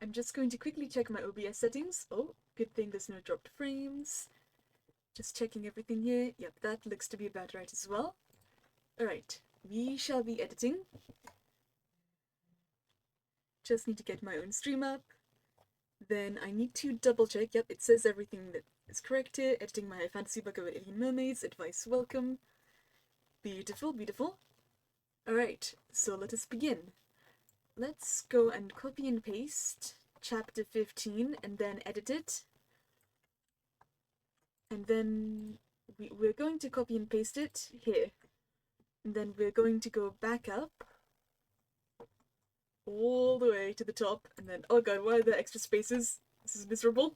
I'm just going to quickly check my OBS settings. Oh, good thing there's no dropped frames. Just checking everything here. Yep, that looks to be about right as well. Alright, we shall be editing. Just need to get my own stream up. Then I need to double check. Yep, it says everything that is correct here. Editing my fantasy book about alien mermaids. Advice welcome. Beautiful, beautiful. Alright, so let us begin. Let's go and copy and paste chapter 15 and then edit it. And then we're going to copy and paste it here. And then we're going to go back up all the way to the top. And then, oh god, why are there extra spaces? This is miserable.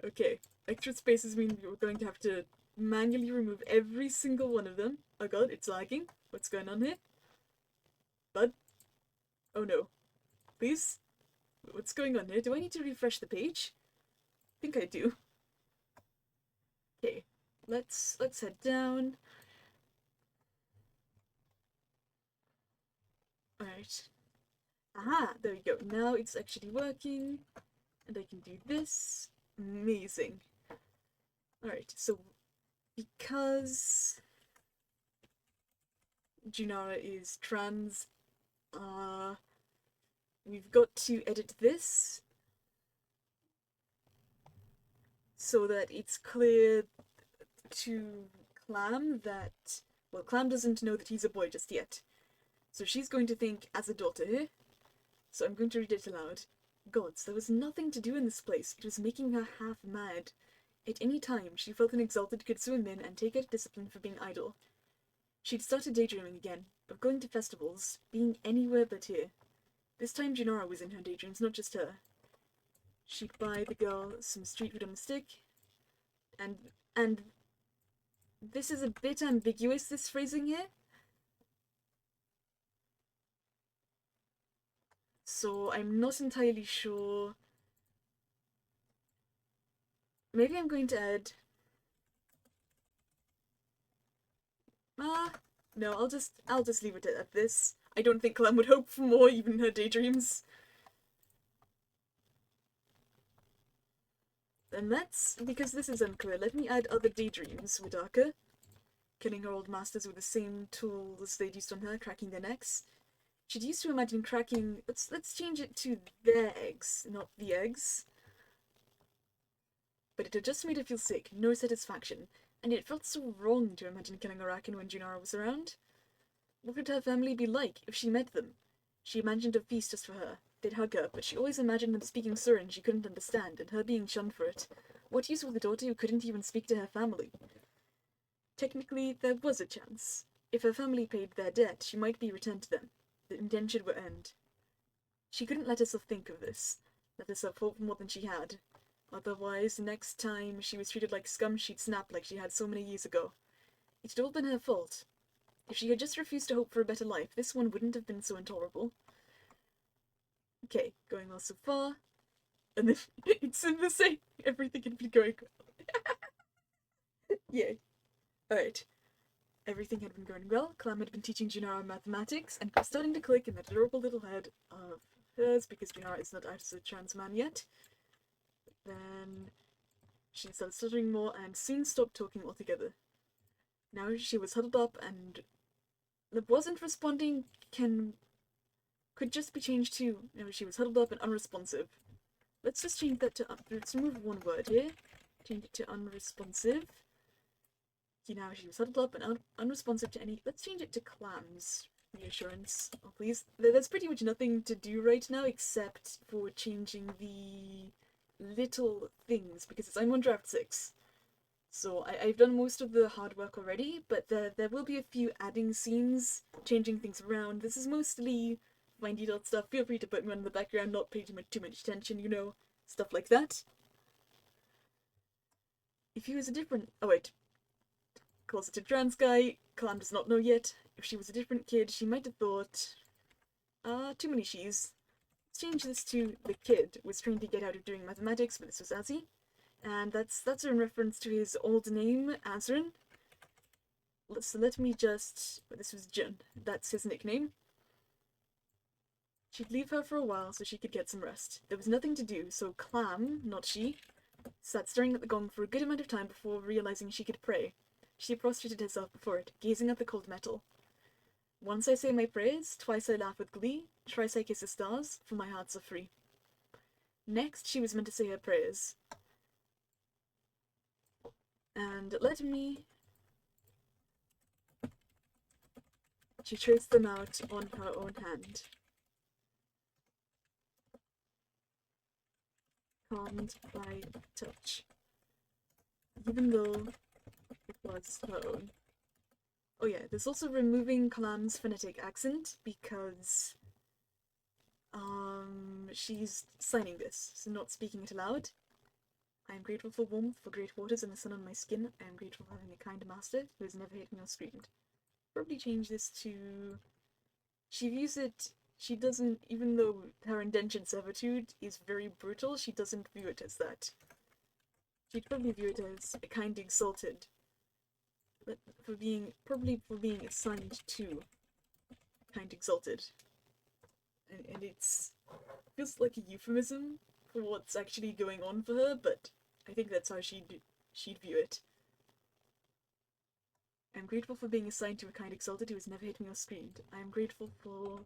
Okay, extra spaces mean we're going to have to manually remove every single one of them. Oh god, it's lagging. What's going on here? Bud? Oh no. Please? What's going on here? Do I need to refresh the page? I think I do. Okay, let's head down. Alright. Aha! There we go. Now it's actually working. And I can do this. Amazing. Alright, so because Junara is trans, we've got to edit this so that it's clear to Clam that, well, Clam doesn't know that he's a boy just yet. So she's going to think as a daughter. So I'm going to read it aloud. Gods, there was nothing to do in this place. It was making her half mad. At any time, she felt an exalted could swim in and take out discipline for being idle. She'd started daydreaming again, of going to festivals, being anywhere but here. This time Junara was in her daydreams, not just her. She'd buy the girl some street food on a stick, and this is a bit ambiguous, this phrasing here. So I'm not entirely sure. Maybe I'm going to add... no, I'll just leave it at this. I don't think Clem would hope for more, even in her daydreams. And that's because this is unclear. Let me add other daydreams with Arca. Killing her old masters with the same tools they'd used on her, cracking their necks. She'd used to imagine cracking... Let's change it to their eggs, not the eggs. But it had just made her feel sick, no satisfaction, and it felt so wrong to imagine killing Arakan when Junara was around. What would her family be like if she met them? She imagined a feast just for her. They'd hug her, but she always imagined them speaking Surin she couldn't understand, and her being shunned for it. What use with a daughter who couldn't even speak to her family? Technically, there was a chance. If her family paid their debt, she might be returned to them. The indentured were earned. She couldn't let herself think of this, let herself hope more than she had. Otherwise, next time she was treated like scum, she'd snap like she had so many years ago. It had all been her fault. If she had just refused to hope for a better life, this one wouldn't have been so intolerable. Okay, going well so far. And then it's in the same. Everything had been going well. Yay. Alright. Everything had been going well. Clam had been teaching Junara mathematics, and it was starting to click in that adorable little head of hers because Junara is not out as a trans man yet. Then she started stuttering more and soon stopped talking altogether. Now she was huddled up and wasn't responding could just be changed to, she was huddled up and unresponsive. Let's just change that to, let's remove one word here. Change it to unresponsive. Now she was huddled up and unresponsive to any, let's change it to Clam's reassurance. Oh please, there's pretty much nothing to do right now except for changing the little things, because I'm on draft 6. So I've done most of the hard work already, but there will be a few adding scenes, changing things around. This is mostly fine detailed stuff. Feel free to put me on in the background, not pay too much attention, stuff like that. If he was a different... oh wait. Closeted trans guy. Clam does not know yet. If she was a different kid, she might have thought... too many she's. Let's change this to the kid was trying to get out of doing mathematics, but this was Azzy. And that's in reference to his old name, Azrin. So let me just... this was Jun. That's his nickname. She'd leave her for a while so she could get some rest. There was nothing to do, so Clam, not she, sat staring at the gong for a good amount of time before realizing she could pray. She prostrated herself before it, gazing at the cold metal. Once I say my prayers, twice I laugh with glee, thrice I kiss the stars, for my hearts are free. Next, she was meant to say her prayers. And let me... She traced them out on her own hand. Calmed by touch. Even though it was her own. Oh yeah, there's also removing Kalam's phonetic accent because she's signing this, so not speaking it aloud. I am grateful for warmth, for great waters and the sun on my skin. I am grateful for having a kind master who has never hit me or screamed. Probably change this to... She views it... She doesn't... Even though her indentured servitude is very brutal, she doesn't view it as that. She'd probably view it as a kind exalted. But probably for being assigned to kind exalted. And it's... feels like a euphemism for what's actually going on for her, but I think that's how she'd view it. I am grateful for being assigned to a kind exalted who has never hit me or screamed. I am grateful for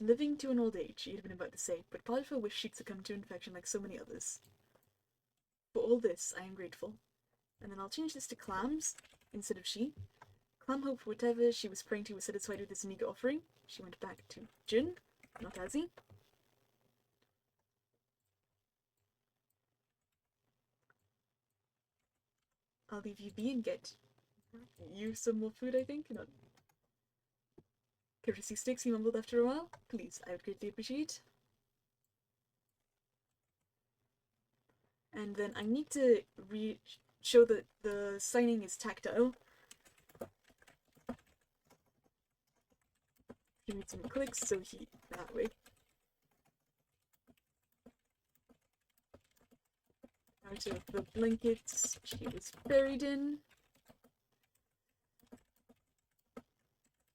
living to an old age, she had been about to say, but part of her wished she'd succumb to infection like so many others. For all this, I am grateful. And then I'll change this to Clams instead of she. Clam hoped whatever she was praying to was satisfied with this meager offering. She went back to Jin, not Azzy. I'll leave you be and get you some more food, I think. Not courtesy sticks, he mumbled after a while. Please, I would greatly appreciate. And then I need to show that the signing is tactile. Give me some clicks, so that way. Out of the blankets she was buried in.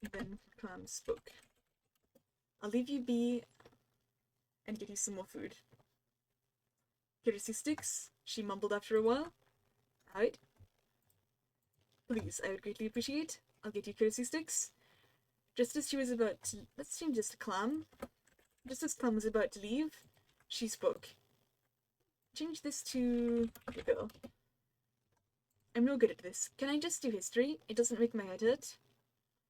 And then Clam spoke. I'll leave you be and get you some more food. Courtesy sticks, she mumbled after a while. Alright. Please, I would greatly appreciate. I'll get you courtesy sticks. Just as she was about to... Let's change this to Clam. Just as Clam was about to leave, she spoke. Change this to... the girl. I'm no good at this. Can I just do history? It doesn't make my head hurt.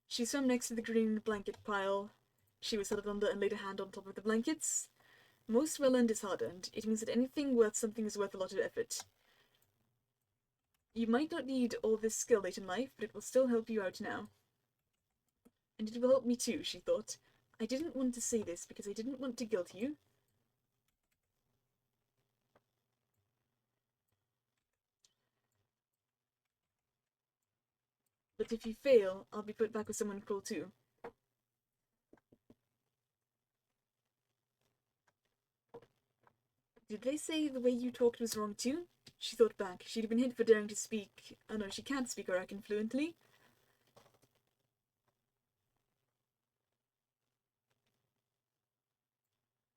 She swam next to the green blanket pile she was huddled under and laid a hand on top of the blankets. Most well-earned is hard-earned. It means that anything worth something is worth a lot of effort. You might not need all this skill late in life, but it will still help you out now. And it will help me too, she thought. I didn't want to say this because I didn't want to guilt you. But if you fail, I'll be put back with someone cruel too. Did they say the way you talked was wrong too? She thought back. She'd been hit for daring to speak... Oh no, she can't speak Arakan fluently.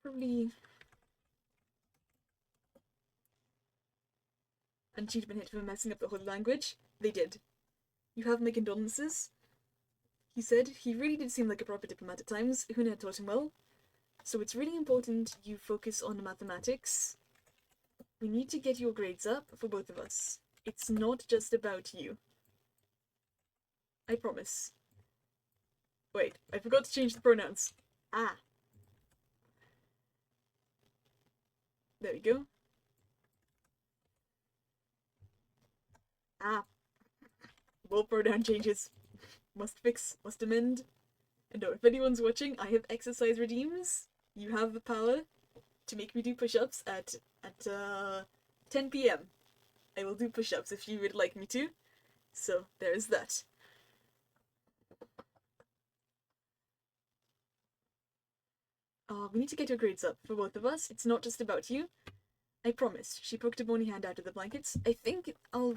Probably... And she'd been hit for messing up the whole language. They did. You have my condolences, he said. He really did seem like a proper diplomat at times. Huna had taught him well. So it's really important you focus on mathematics. We need to get your grades up for both of us. It's not just about you. I promise. Wait, I forgot to change the pronouns. Ah. There we go. Ah. More pronoun changes. Must fix, must amend. And no, if anyone's watching, I have exercise redeems. You have the power to make me do push-ups at 10 PM. I will do push-ups if you would like me to. So, there is that. We need to get your grades up for both of us. It's not just about you. I promise. She poked a bony hand out of the blankets. I think I'll...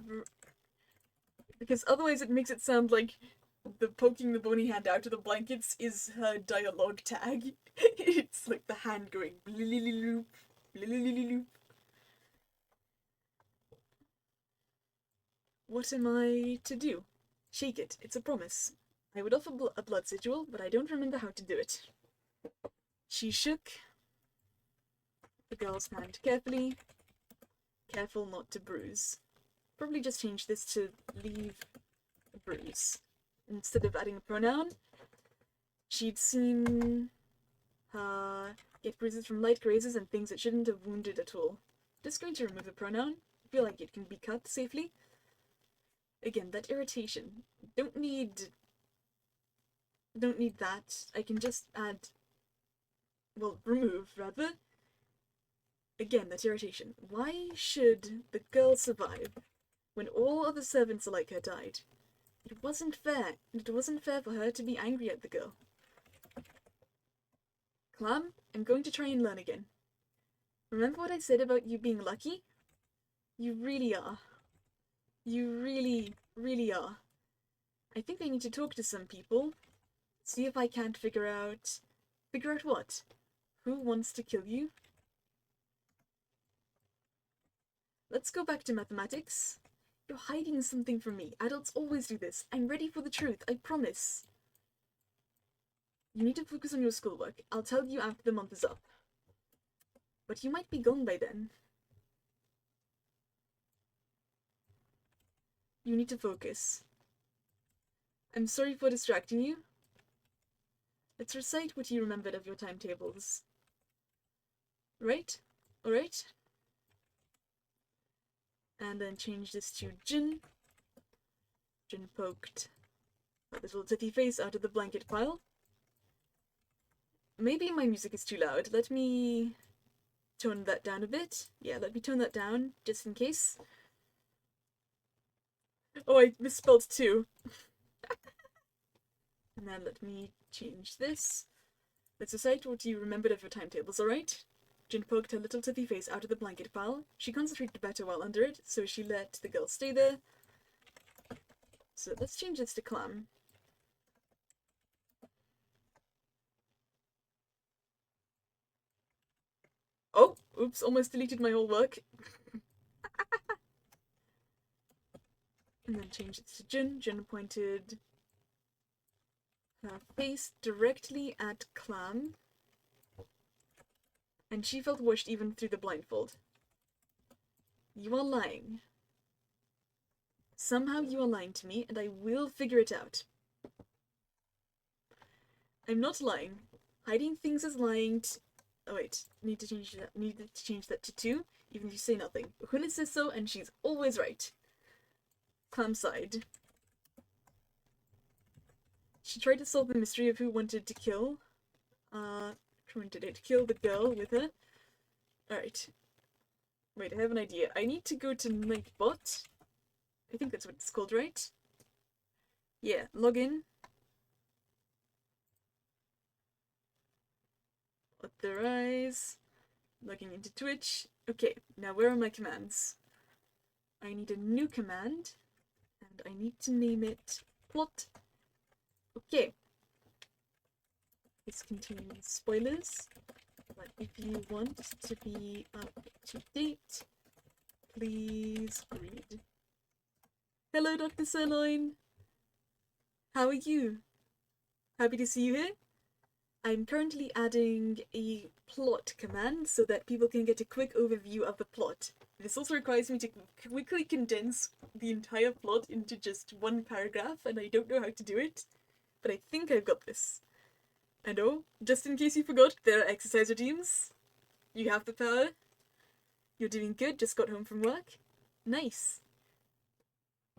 Because otherwise it makes it sound like the poking the bony hand out of the blankets is her dialogue tag. It's like the hand going blilililoop, blilililoop. What am I to do? Shake it. It's a promise. I would offer a blood sigil, but I don't remember how to do it. She shook the girl's hand carefully, careful not to bruise. Probably just change this to leave a bruise. Instead of adding a pronoun, she'd seen her get bruises from light grazes and things that shouldn't have wounded at all. Just going to remove the pronoun. I feel like it can be cut safely. Again, that irritation. Don't need that. I can just add, well, remove, rather. Again, that irritation. Why should the girl survive when all other servants like her died? It wasn't fair. It wasn't fair for her to be angry at the girl. Clam, I'm going to try and learn again. Remember what I said about you being lucky? You really are. You really, really are. I think I need to talk to some people. See if I can't figure out... Figure out what? Who wants to kill you? Let's go back to mathematics. You're hiding something from me. Adults always do this. I'm ready for the truth, I promise. You need to focus on your schoolwork. I'll tell you after the month is up. But you might be gone by then. You need to focus. I'm sorry for distracting you. Let's recite what you remembered of your timetables. Right? Alright? And then change this to Jin. Jin poked a little titty face out of the blanket pile. Maybe my music is too loud. Let me tone that down a bit. Yeah, let me tone that down, just in case. Oh, I misspelled two. And then let me change this. Let's recite what you remembered of your timetables, alright? Jin poked her little titty face out of the blanket pile. She concentrated better while under it, so she let the girl stay there. So let's change this to Clam. Oh, oops, almost deleted my whole work. And then change it to Jin. Jin pointed her face directly at Clam. And she felt washed even through the blindfold. You are lying. Somehow you are lying to me, and I will figure it out. I'm not lying. Hiding things is lying oh wait, need to change that to 2, even if you say nothing. Huna says so, and she's always right. Clam sighed. She tried to solve the mystery of who wanted to kill the girl with her. Alright. Wait, I have an idea. I need to go to Nightbot. I think that's what it's called, right? Yeah, log in. Authorize. Logging into Twitch. Okay, now where are my commands? I need a new command, and I need to name it plot. Okay. This contains spoilers, but if you want to be up to date, please read. Hello, Dr. Sirloin! How are you? Happy to see you here. I'm currently adding a plot command so that people can get a quick overview of the plot. This also requires me to quickly condense the entire plot into just one paragraph, and I don't know how to do it, but I think I've got this. And oh, just in case you forgot, there are exercise regimes. You have the power. You're doing good, just got home from work. Nice.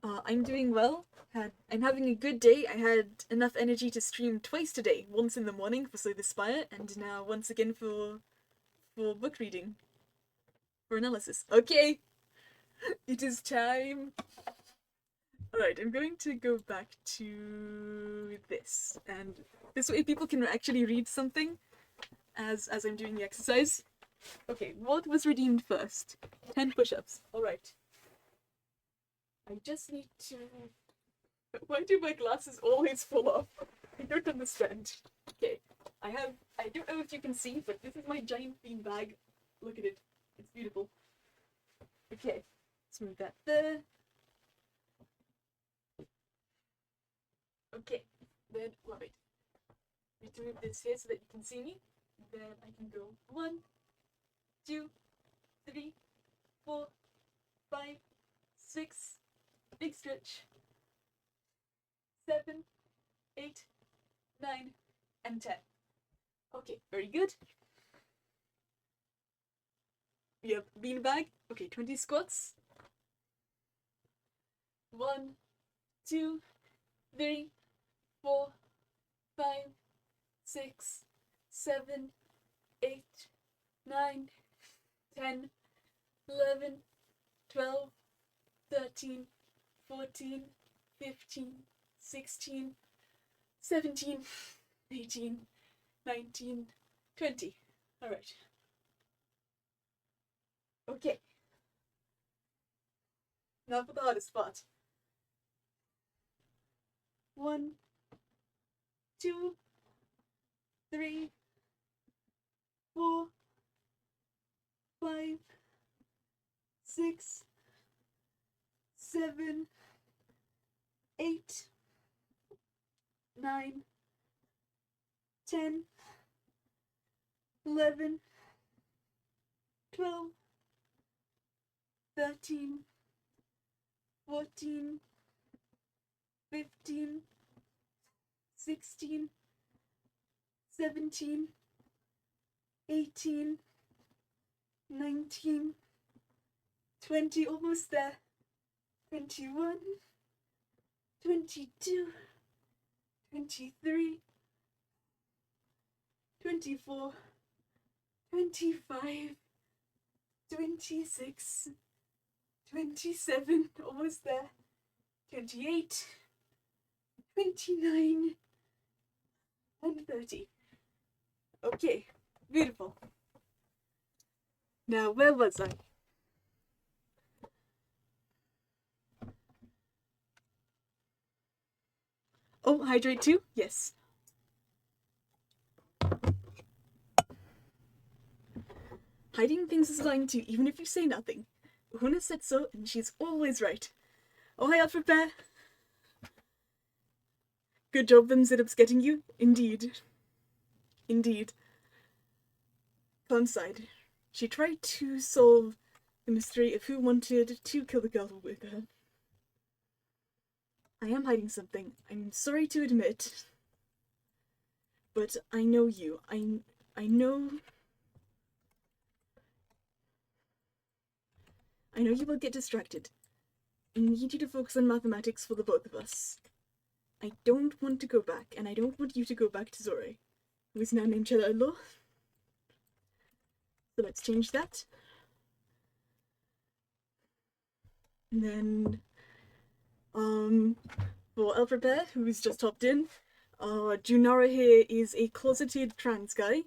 I'm doing well. I'm having a good day. I had enough energy to stream twice today. Once in the morning for Slay the Spire, and now once again for book reading. For analysis. Okay! It is time! Alright, I'm going to go back to this, and this way people can actually read something as I'm doing the exercise. Okay, what was redeemed first? 10 push-ups. Alright. I just need to Why do my glasses always fall off? I don't understand. Okay, I don't know if you can see, but this is my giant bean bag. Look at it. It's beautiful. Okay, let's move that there. Okay, then, wait. I need to move this here so that you can see me. Then I can go 1, 2, 3, 4, 5, 6, big stretch, 7, 8, 9, and 10. Okay, very good. We have beanbag. Okay, 20 squats. 1, 2, 3, 4, 5, 6, 7, 8, 9, 10, 11, 12, 13, 14, 15, 16, 17, 18, 19, 20. Alright. Okay. Now for the hardest part. 1, 2, 3, 4, 5, 6, 7, 8, 9, 10, 11, 12, 13, 14, 15, 16, 17, 18, 19, 20, almost there, 21, 22, 23, 24, 25, 26, 27, almost there, 28, 29, and 30. Okay, beautiful. Now, where was I? Oh, hydrate too? Yes. Hiding things is lying too, even if you say nothing. Una said so, and she's always right. Oh, hi, Alfred Bear. Good job them sit-ups getting you. Indeed. Indeed. Calm side. She tried to solve the mystery of who wanted to kill the girl with her. I am hiding something. I'm sorry to admit. But I know you. I know you will get distracted. I need you to focus on mathematics for the both of us. I don't want to go back, and I don't want you to go back to Zore, who is now named Cheddar-in-law. So let's change that. And then, for Alfred Bear, who's just hopped in, Junara here is a closeted trans guy.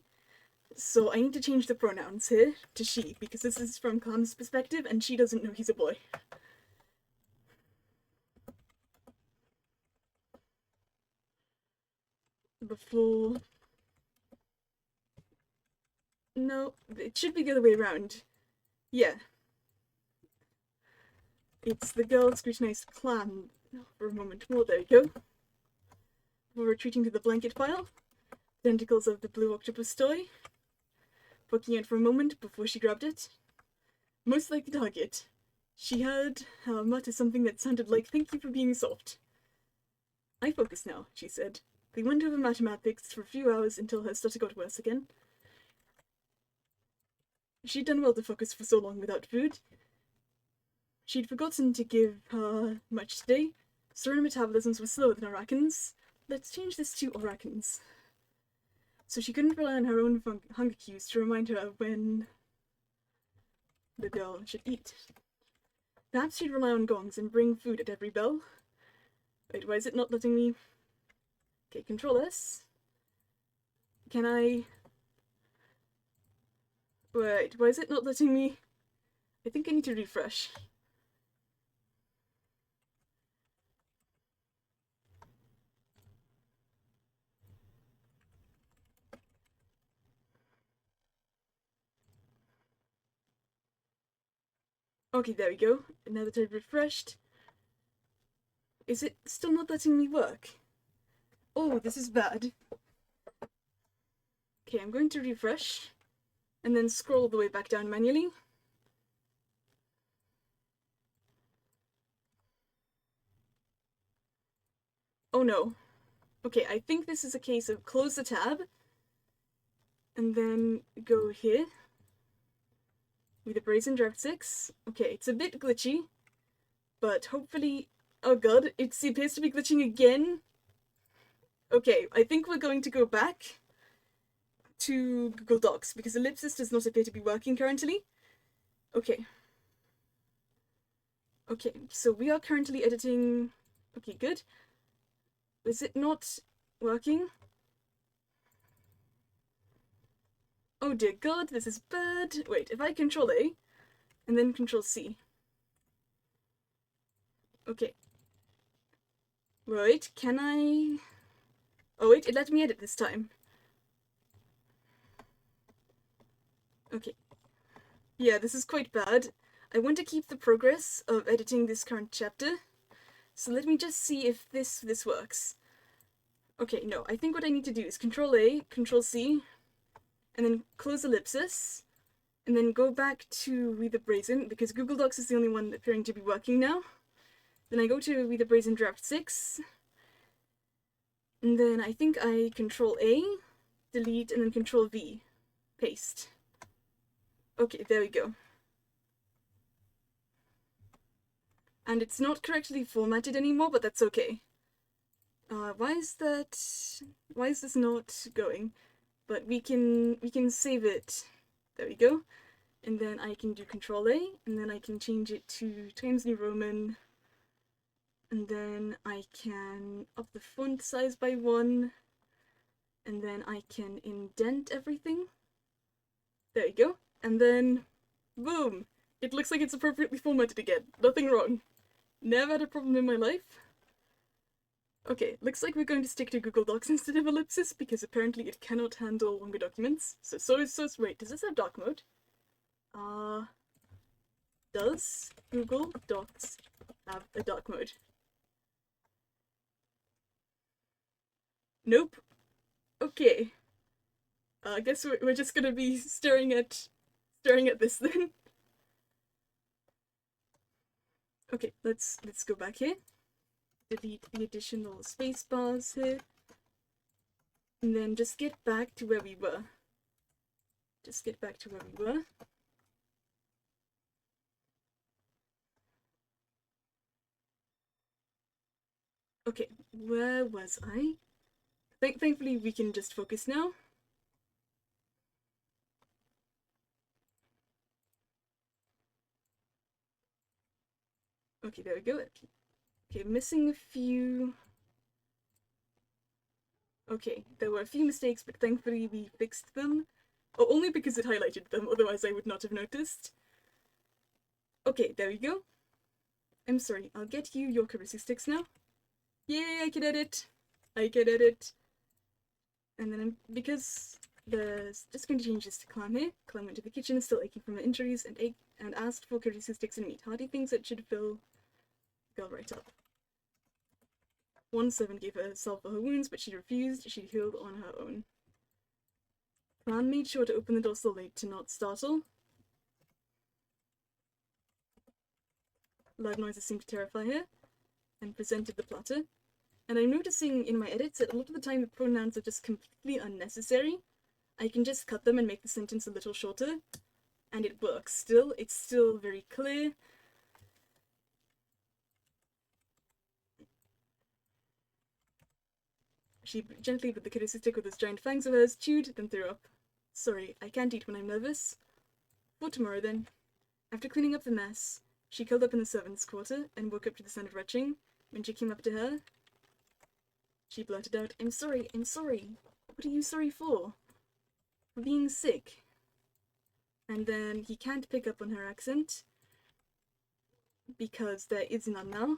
So I need to change the pronouns here to she, because this is from Khan's perspective, and she doesn't know he's a boy. Before... No, it should be the other way around. Yeah. It's the girl scrutinized clan for a moment more. There we go. We're retreating to the blanket pile. Tentacles of the blue octopus toy. Poking it for a moment before she grabbed it. Most likely target. She heard her mutter something that sounded like, "Thank you for being soft." "I focus now," she said. They went over mathematics for a few hours until her stutter got worse again. She'd done well to focus for so long without food. She'd forgotten to give her much today, so her metabolisms were slower than Arakan's. Let's change this to Arakan's. So she couldn't rely on her own hunger cues to remind her when the girl should eat. Perhaps she'd rely on gongs and bring food at every bell. Wait, why is it not letting me... Okay, Control S. Can I... Wait, why is it not letting me... I think I need to refresh. Okay, there we go. Now that I've refreshed. Is it still not letting me work? Oh, this is bad. Okay, I'm going to refresh and then scroll all the way back down manually. Oh no. Okay, I think this is a case of close the tab and then go here with the Brazen Draft 6. Okay, it's a bit glitchy, but hopefully... Oh god, it appears to be glitching again. Okay, I think we're going to go back to Google Docs because Ellipsis does not appear to be working currently. Okay. Okay, so we are currently editing... Okay, good. Is it not working? Oh dear god, this is bad. Wait, if I Control A and then Control C. Okay. Wait, can I... Oh wait, it let me edit this time. Okay. Yeah, this is quite bad. I want to keep the progress of editing this current chapter. So let me just see if this works. Okay, no, I think what I need to do is Control A, Control C, and then close Ellipsis, and then go back to We the Brazen, because Google Docs is the only one appearing to be working now. Then I go to We the Brazen Draft 6, and then I think I Control A, delete, and then Control V, paste. Okay, there we go. And it's not correctly formatted anymore, but that's okay. Why is this not going? But we can save it. There we go. And then I can do Control A, and then I can change it to Times New Roman. And then I can up the font size by 1. And then I can indent everything. There you go. And then, boom! It looks like it's appropriately formatted again. Nothing wrong. Never had a problem in my life. Okay, looks like we're going to stick to Google Docs instead of Ellipsis, because apparently it cannot handle longer documents. Wait, does this have dark mode? Does Google Docs have a dark mode? Nope. Okay. I guess we're just gonna be staring at this then. Okay, let's go back here. Delete the additional space bars here. And then just get back to where we were. Okay, where was I? Thankfully we can just focus now. Okay, there we go. Okay, missing a few. Okay, there were a few mistakes, but thankfully we fixed them. Oh, only because it highlighted them, otherwise I would not have noticed. Okay, there we go. I'm sorry, I'll get you your currency sticks now. Yay, I can edit! And then because there's just going to change this to Clam here. Clam went to the kitchen, still aching from her injuries, and asked for currency sticks and meat. Hardy thinks it should fill right up. 1-7 gave her salve for her wounds, but she refused. She healed on her own. Clam made sure to open the door slowly to not startle. Loud noises seemed to terrify her, and presented the platter. And I'm noticing in my edits that a lot of the time the pronouns are just completely unnecessary. I can just cut them and make the sentence a little shorter, and it works still. It's still very clear. She gently put the courtesy stick with those giant fangs of hers, chewed, then threw up. Sorry, I can't eat when I'm nervous. For tomorrow then. After cleaning up the mess, she curled up in the servants' quarter and woke up to the sound of retching. When she came up to her, she blurted out, I'm sorry. What are you sorry for? For being sick. And then he can't pick up on her accent, because there is none now.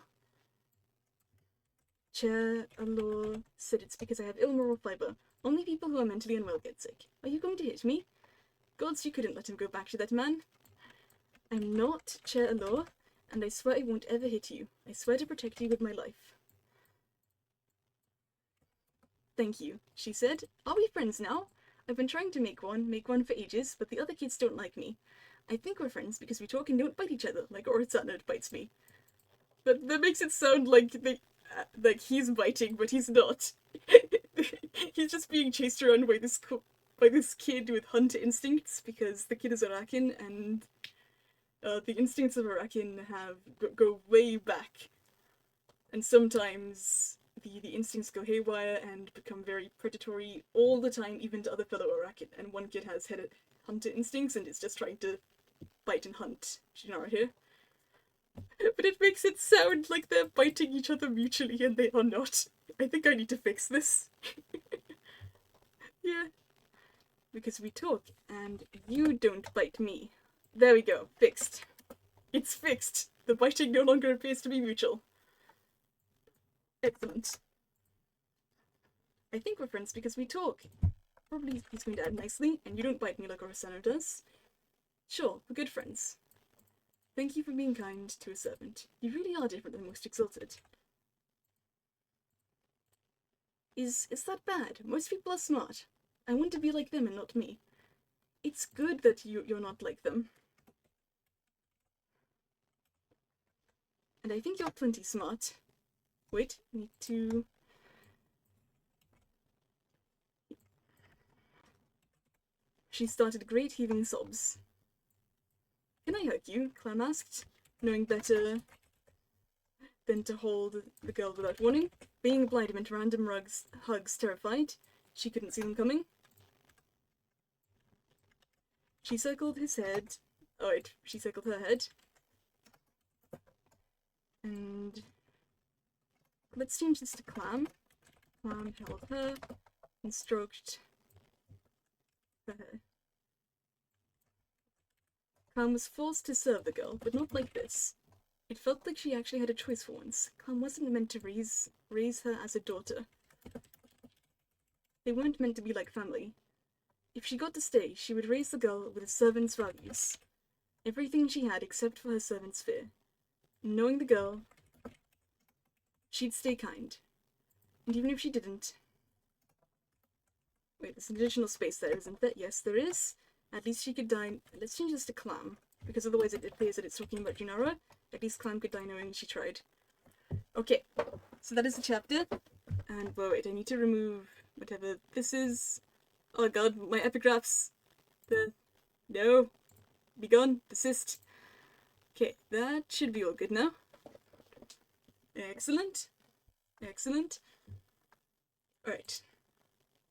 Chair Allah said it's because I have ill moral fibre. Only people who are mentally unwell get sick. Are you going to hit me? Gods, you couldn't let him go back to that man. I'm not Chair Law, and I swear I won't ever hit you. I swear to protect you with my life. Thank you, she said. Are we friends now? I've been trying to make one for ages, but the other kids don't like me. I think we're friends because we talk and don't bite each other, like Oritsana bites me. But that makes it sound like like he's biting, but he's not. He's just being chased around by this kid with hunter instincts because the kid is Arakan, and the instincts of Arakan go way back, and sometimes the instincts go haywire and become very predatory all the time, even to other fellow Arakan. And one kid has headed hunter instincts and is just trying to bite and hunt Jinara here. But it makes it sound like they're biting each other mutually, and they are not. I think I need to fix this. Yeah. Because we talk, and you don't bite me. There we go. Fixed. It's fixed. The biting no longer appears to be mutual. Excellent. I think we're friends because we talk. Probably he's going to add nicely, and you don't bite me like Orisano does. Sure, we're good friends. Thank you for being kind to a servant. You really are different than most exalted. Is that bad? Most people are smart. I want to be like them and not me. It's good that you're not like them. And I think you're plenty smart. Wait, I need to... She started great heaving sobs. Can I hug you? Clam asked, knowing better than to hold the girl without warning. Being blind meant random hugs terrified. She couldn't see them coming. She circled his head. Oh wait, she circled her head. And let's change this to Clam. Clam held her and stroked her hair. Clam was forced to serve the girl, but not like this. It felt like she actually had a choice for once. Clam wasn't meant to raise her as a daughter. They weren't meant to be like family. If she got to stay, she would raise the girl with a servant's values. Everything she had except for her servant's fear. Knowing the girl, she'd stay kind. And even if she didn't... Wait, there's an additional space there, isn't there? Yes, there is. At least she could die... Let's change this to Clam, because otherwise it appears that it's talking about Junara. At least Clam could die knowing she tried. Okay, so that is the chapter. And, well, wait, I need to remove whatever this is. Oh god, my epigraphs. No. Be gone. Desist. Okay, that should be all good now. Excellent. Excellent. Alright.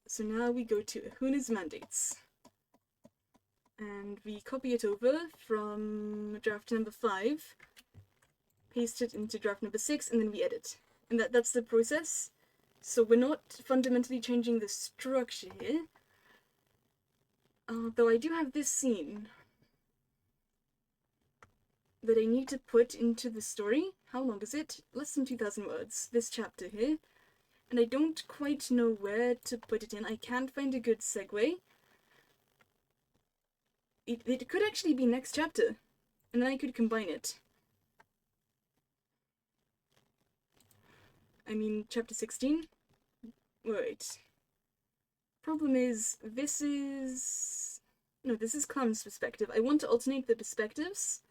So now we go to Ahuna's mandates. And we copy it over from draft number 5, paste it into draft number 6, and then we edit. And that's the process. So we're not fundamentally changing the structure here. Though I do have this scene that I need to put into the story. How long is it? Less than 2,000 words, this chapter here. And I don't quite know where to put it in. I can't find a good segue. It could actually be next chapter, and then I could combine it. I mean, chapter 16? Wait. Problem is, this is Clam's perspective. I want to alternate the perspectives.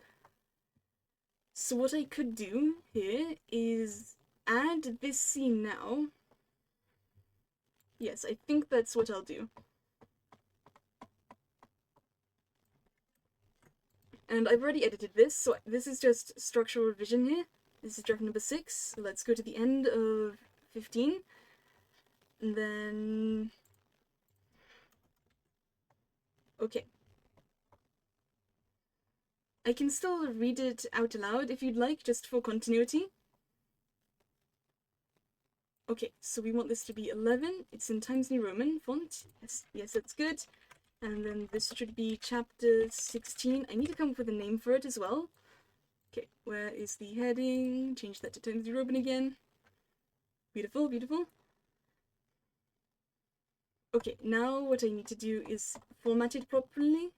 So what I could do here is add this scene now. Yes, I think that's what I'll do. And I've already edited this, so this is just structural revision here. This is draft number 6. So let's go to the end of 15. And then... Okay. I can still read it out loud if you'd like, just for continuity. Okay, so we want this to be 11. It's in Times New Roman font. Yes, that's good. And then this should be chapter 16. I need to come up with a name for it as well. Okay, where is the heading? Change that to Times New Roman again. Beautiful, beautiful. Okay, now what I need to do is format it properly.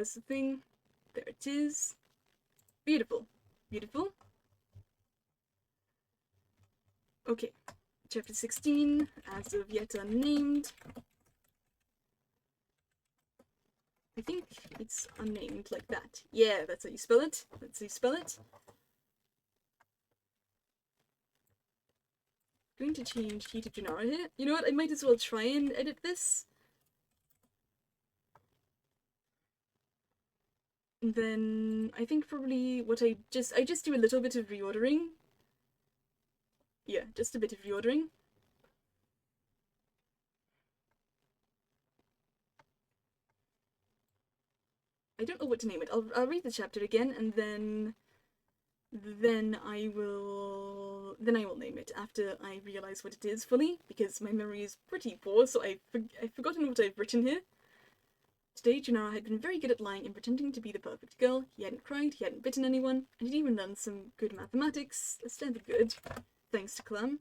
where's the thing? There it is. Beautiful. Beautiful. Okay. Chapter 16, as of yet unnamed. I think it's unnamed like that. Yeah, that's how you spell it. That's how you spell it. I'm going to change key to Janara here. You know what? I might as well try and edit this. And then I think probably what I just do a little bit of reordering. Yeah, just a bit of reordering. I don't know what to name it. I'll read the chapter again, and then I will name it after I realize what it is fully, because my memory is pretty poor, so I've forgotten what I've written here. Today, Junara had been very good at lying and pretending to be the perfect girl. He hadn't cried, he hadn't bitten anyone, and he'd even done some good mathematics, a standard good, thanks to Clem.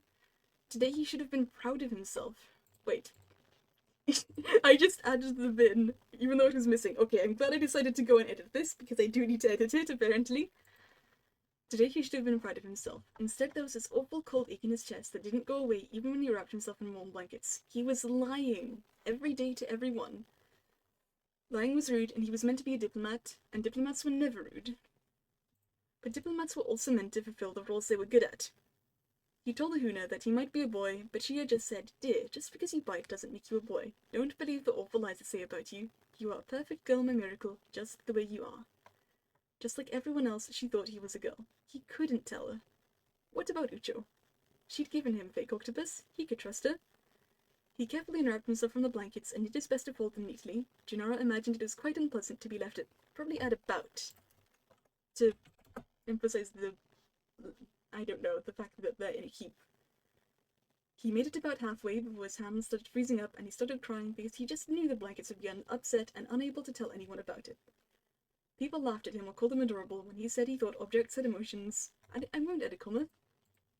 Today he should have been proud of himself. Wait. I just added the bin, even though it was missing. Okay, I'm glad I decided to go and edit this, because I do need to edit it, apparently. Today he should have been proud of himself. Instead, there was this awful cold ache in his chest that didn't go away even when he wrapped himself in warm blankets. He was lying. Every day to everyone. Lying was rude, and he was meant to be a diplomat, and diplomats were never rude. But diplomats were also meant to fulfill the roles they were good at. He told the Huna that he might be a boy, but she had just said, "Dear, just because you bite doesn't make you a boy. Don't believe the awful lies they say about you. You are a perfect girl, my miracle, just the way you are." Just like everyone else, she thought he was a girl. He couldn't tell her. What about Ucho? She'd given him fake octopus. He could trust her. He carefully unwrapped himself from the blankets and did his best to fold them neatly. Junara imagined it was quite unpleasant to be left probably at about, to emphasize the, I don't know, the fact that they're in a heap. He made it about halfway before his hands started freezing up and he started crying because he just knew the blankets would be upset and unable to tell anyone about it. People laughed at him or called him adorable when he said he thought objects had emotions. I won't add a comma.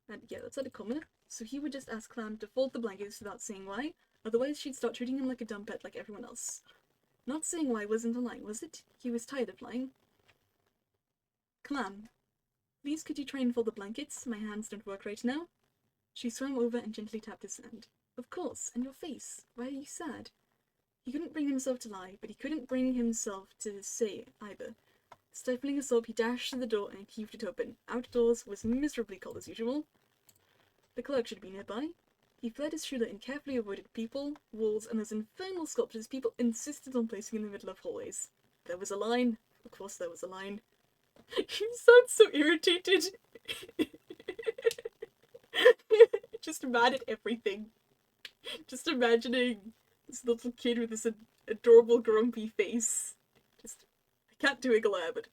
And yeah, that's at a comma. So he would just ask Clam to fold the blankets without saying why, otherwise she'd start treating him like a dumb pet like everyone else. Not saying why wasn't a lie, was it? He was tired of lying. Clam, please could you try and fold the blankets? My hands don't work right now. She swam over and gently tapped his hand. Of course, and your face. Why are you sad? He couldn't bring himself to lie, but he couldn't bring himself to say either. Stifling a sob, he dashed to the door and heaved it open. Outdoors was miserably cold as usual. The clerk should be nearby. He fled his Shula and carefully avoided people, walls, and those infernal sculptures people insisted on placing in the middle of hallways. There was a line. Of course there was a line. You sound so irritated. Just mad at everything. Just imagining this little kid with this adorable grumpy face. I can't do a glare, but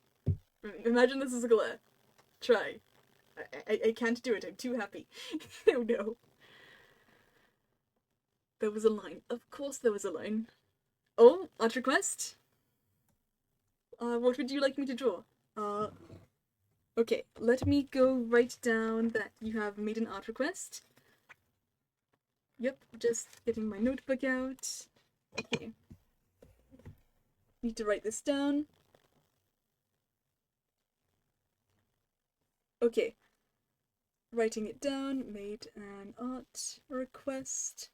imagine this is a glare. Try. I can't do it, I'm too happy. Oh no. There was a line. Of course there was a line. Oh, art request? What would you like me to draw? Okay, let me go write down that you have made an art request. Yep, just getting my notebook out. Okay. Need to write this down. Okay. Writing it down, made an art request.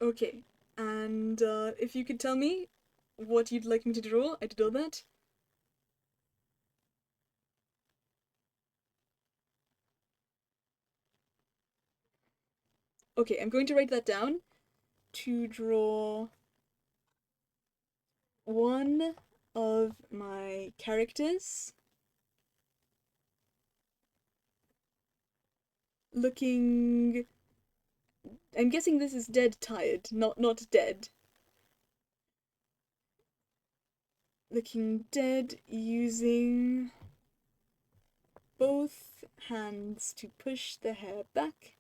Okay, and if you could tell me what you'd like me to draw, I'd draw that. Okay, I'm going to write that down to draw one of my characters looking... I'm guessing this is dead tired, not dead. Looking dead using both hands to push the hair back.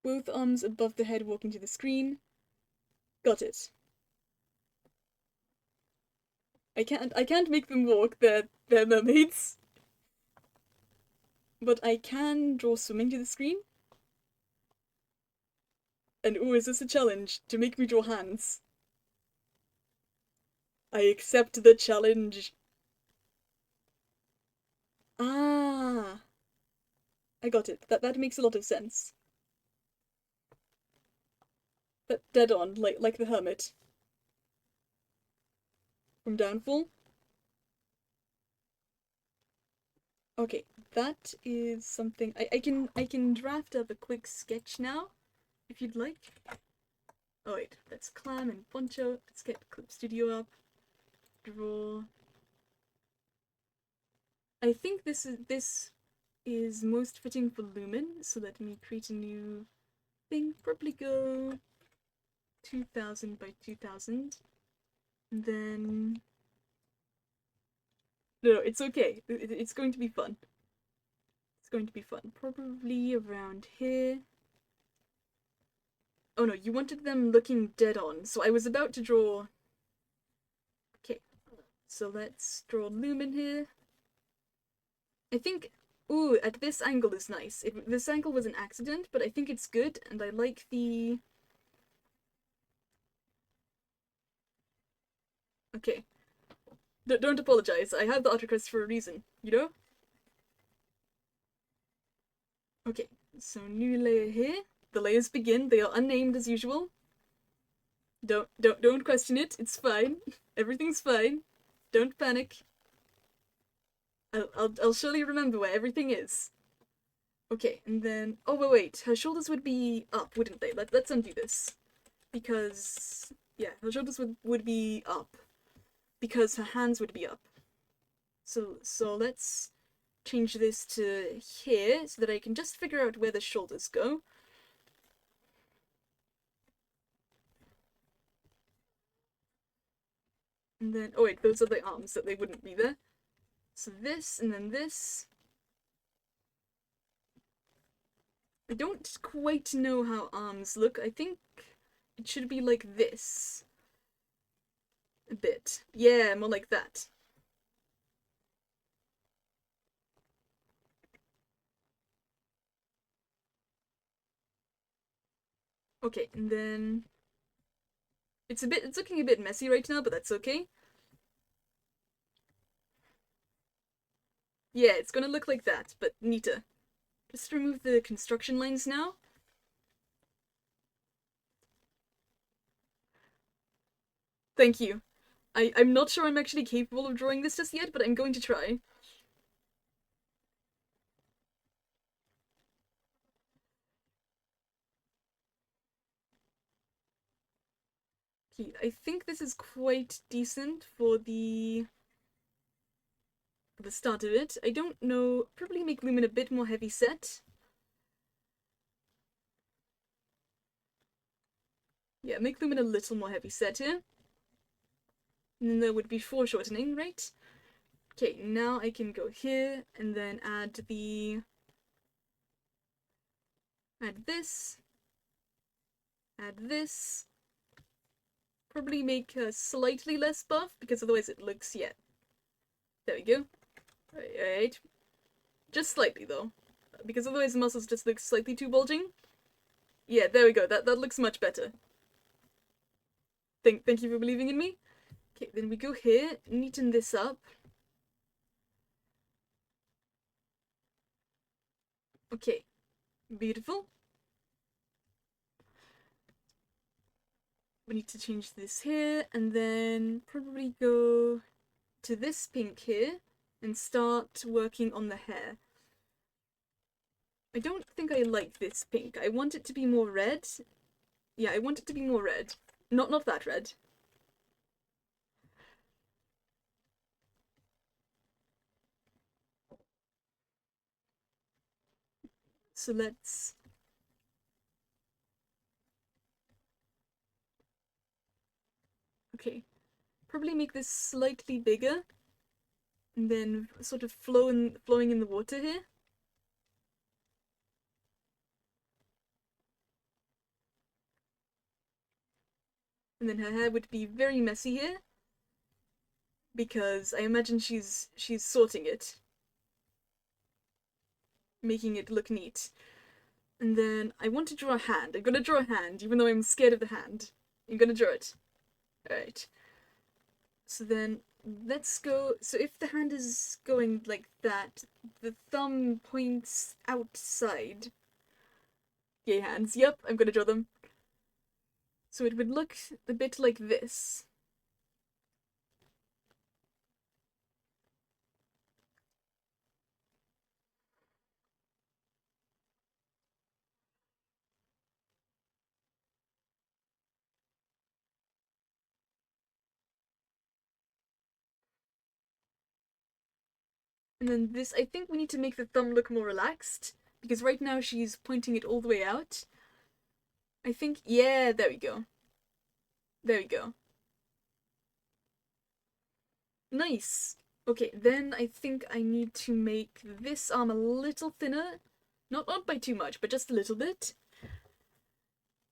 Both arms above the head walking to the screen. Got it. I can't make them walk, they're mermaids. But I can draw swimming to the screen. And ooh, is this a challenge? To make me draw hands? I accept the challenge. Ah, I got it. That makes a lot of sense. That dead on, like the hermit from Downfall. Okay, that is something I can draft up a quick sketch now, if you'd like. Oh wait, that's Clam and Poncho. Let's get Clip Studio up. Draw. I think this is most fitting for Lumen, so let me create a new thing. Probably go 2000 by 2000. And then no, it's okay. It's going to be fun. It's going to be fun. Probably around here. Oh no, you wanted them looking dead on, so I was about to draw. Okay, so let's draw Lumen here. I think, ooh, at this angle is nice. This angle was an accident, but I think it's good, and I like the... Okay. Don't apologize, I have the autocrest for a reason, you know? Okay, so new layer here. The layers begin, they are unnamed as usual. Don't question it, it's fine. Everything's fine. Don't panic. I'll surely remember where everything is. Okay, and then... Oh, wait. Her shoulders would be up, wouldn't they? Let's undo this. Because... Yeah, her shoulders would be up. Because her hands would be up. So let's change this to here, so that I can just figure out where the shoulders go. And then... Oh, wait, those are the arms, that they wouldn't be there. So this, and then this. I don't quite know how arms look. I think it should be like this. A bit. Yeah, more like that. Okay, and then it's looking a bit messy right now, but that's okay. Yeah, it's gonna look like that, but neater. Just remove the construction lines now. Thank you. I'm not sure I'm actually capable of drawing this just yet, but I'm going to try. Okay, I think this is quite decent for the start of it. I don't know, probably make Lumen a bit more heavy set. Yeah, make Lumen a little more heavy set here. And then there would be foreshortening, right? Okay, now I can go here and then add this, add this. Probably make her slightly less buff, because otherwise it looks, yeah. There we go. Alright. Just slightly, though. Because otherwise the muscles just look slightly too bulging. Yeah, there we go. That looks much better. Thank you for believing in me. Okay, then we go here, neaten this up. Okay, beautiful. We need to change this here, and then probably go to this pink here and start working on the hair. I don't think I like this pink. I want it to be more red. Yeah, I want it to be more red. Not that red. So let's... Okay. Probably make this slightly bigger. And then sort of flowing in the water here. And then her hair would be very messy here. because I imagine she's sorting it, making it look neat. And then I want to draw a hand. I'm gonna draw a hand, even though I'm scared of the hand. I'm gonna draw it. Alright. So then let's go. So if the hand is going like that, the thumb points outside. Yay, hands. Yep, I'm gonna draw them. So it would look a bit like this. And then this, I think we need to make the thumb look more relaxed, because right now she's pointing it all the way out. I think, yeah, there we go. There we go. Nice. Okay, then I think I need to make this arm a little thinner. Not by too much, but just a little bit.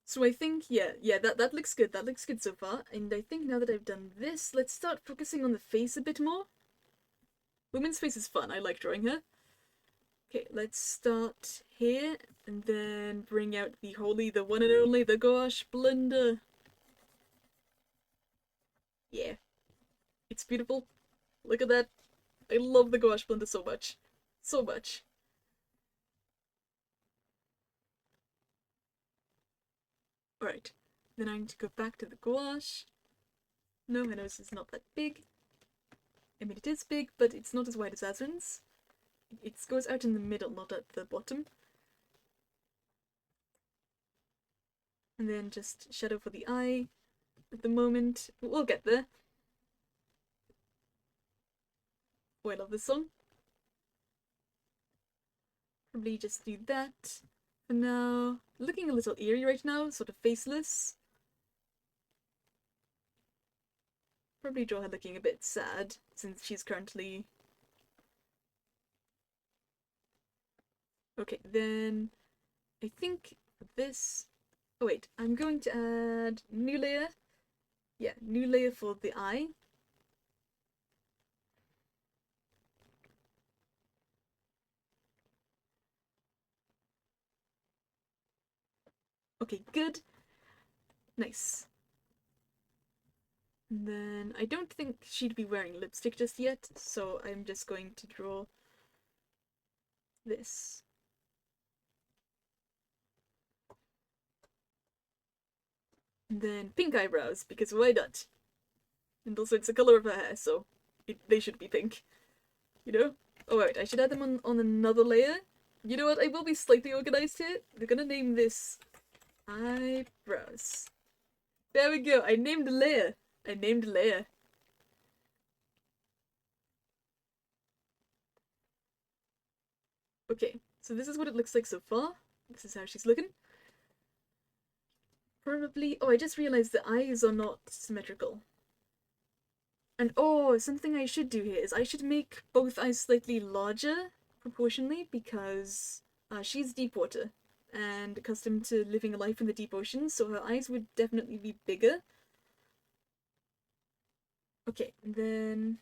So I think, yeah, that looks good. That looks good so far. And I think now that I've done this, let's start focusing on the face a bit more. Women's face is fun. I like drawing her. Okay, let's start here, and then bring out the holy, the one and only, the gouache blender. Yeah. It's beautiful. Look at that. I love the gouache blender so much. So much. Alright. Then I need to go back to the gouache. No, my nose is not that big. I mean, it is big, but it's not as wide as Aswin's. It goes out in the middle, not at the bottom. And then just shadow for the eye. At the moment, we'll get there. Oh, I love this song. Probably just do that for now. Looking a little eerie right now, sort of faceless. Probably draw her looking a bit sad, since she's currently... Okay, then I think this... Oh wait, I'm going to add new layer. Yeah, new layer for the eye. Okay, good. Nice. And then I don't think she'd be wearing lipstick just yet, so I'm just going to draw this. And then pink eyebrows, because why not? And also it's the color of her hair, so they should be pink. You know? Oh wait, I should add them on another layer. You know what? I will be slightly organized here. We're gonna name this eyebrows. There we go. I named a layer. I named a layer. Okay, so this is what it looks like so far. This is how she's looking. Probably... Oh, I just realized the eyes are not symmetrical. And oh, something I should do here is I should make both eyes slightly larger, proportionally, because she's deep water and accustomed to living a life in the deep ocean, so her eyes would definitely be bigger. Okay, then...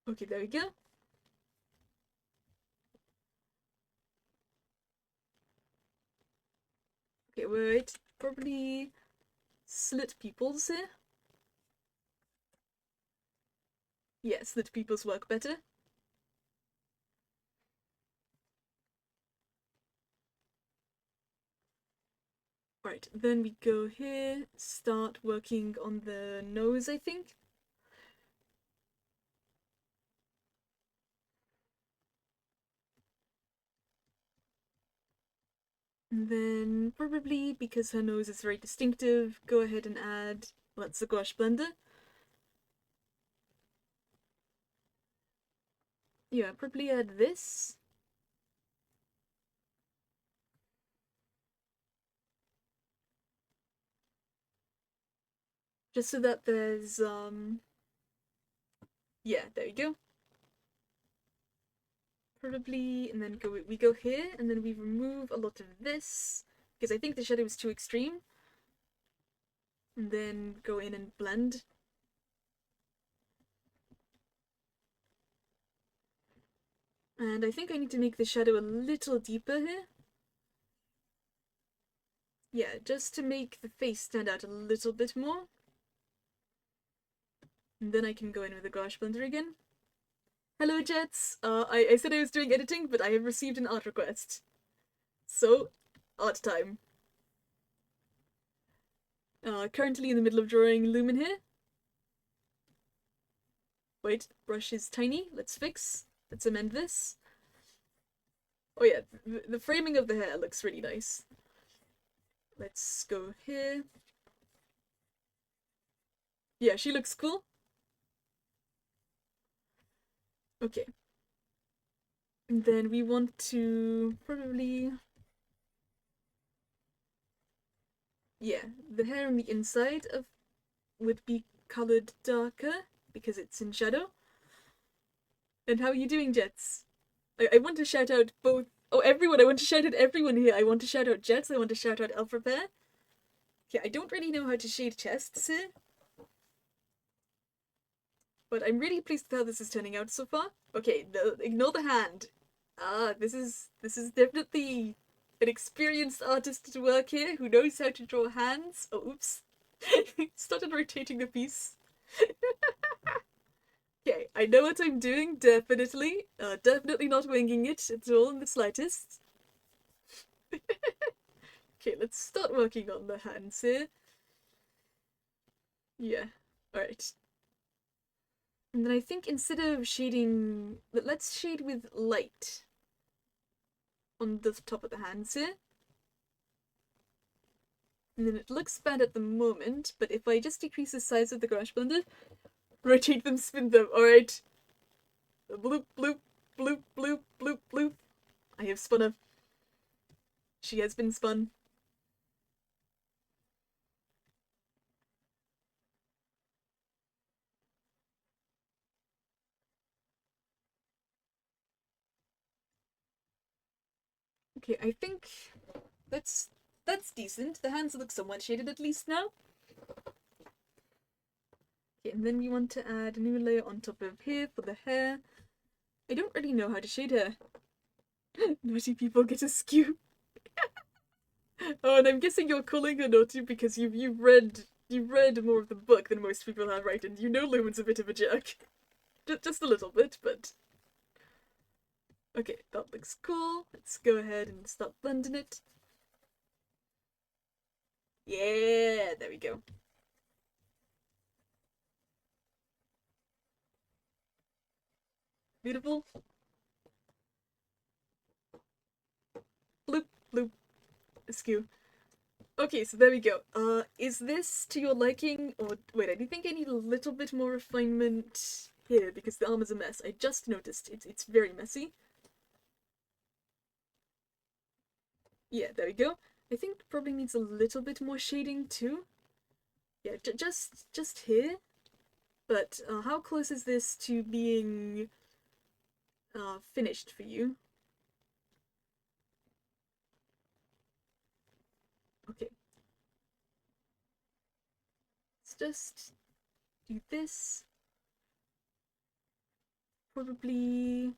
Okay, there we go. Okay, wait. Probably slit pupils here. Yeah, slit pupils work better. Right, then we go here, start working on the nose, I think. And then, probably because her nose is very distinctive, go ahead and add, well, that's the gouache blender. Yeah, probably add this. Just so that there's, yeah, there we go. Probably, and then we go here, and then we remove a lot of this, because I think the shadow is too extreme. And then go in and blend. And I think I need to make the shadow a little deeper here. Yeah, just to make the face stand out a little bit more. And then I can go in with the gouache blender again. Hello, Jets! I said I was doing editing, but I have received an art request. So, art time. Currently in the middle of drawing Lumen here. Wait, brush is tiny. Let's fix. Let's amend this. Oh yeah, the framing of the hair looks really nice. Let's go here. Yeah, she looks cool. Okay. And then we want to probably... Yeah, the hair on the inside of would be colored darker because it's in shadow. And how are you doing, Jets? I want to shout out both... Oh, everyone! I want to shout out everyone here! I want to shout out Jets, I want to shout out Elf Repair. Yeah, I don't really know how to shade chests here. But I'm really pleased with how this is turning out so far. Okay, ignore the hand. This is definitely an experienced artist to work here who knows how to draw hands. Oh, oops. Started rotating the piece. Okay, I know what I'm doing, definitely. Definitely not winging it at all in the slightest. Okay, let's start working on the hands here. Yeah, alright. And then I think instead of shading... Let's shade with light on the top of the hands here. And then it looks bad at the moment, but if I just decrease the size of the gouache blender, rotate them, spin them, alright. Bloop, bloop, bloop, bloop, bloop, bloop. I have spun her. She has been spun. Okay, I think that's decent. The hands look somewhat shaded at least now. Okay, and then we want to add a new layer on top of here for the hair. I don't really know how to shade hair. Naughty people get askew. Oh, and I'm guessing you're calling her naughty because you've read more of the book than most people have, right? And you know Lumen's a bit of a jerk. Just a little bit, but... Okay, that looks cool. Let's go ahead and start blending it. Yeah, there we go. Beautiful. Bloop, bloop, askew. Okay, so there we go. Is this to your liking, or... Wait, I do think I need a little bit more refinement here, because the arm is a mess. I just noticed. It's very messy. Yeah, there we go. I think it probably needs a little bit more shading too. Yeah, just here. But how close is this to being finished for you? Okay. Let's just do this. Probably...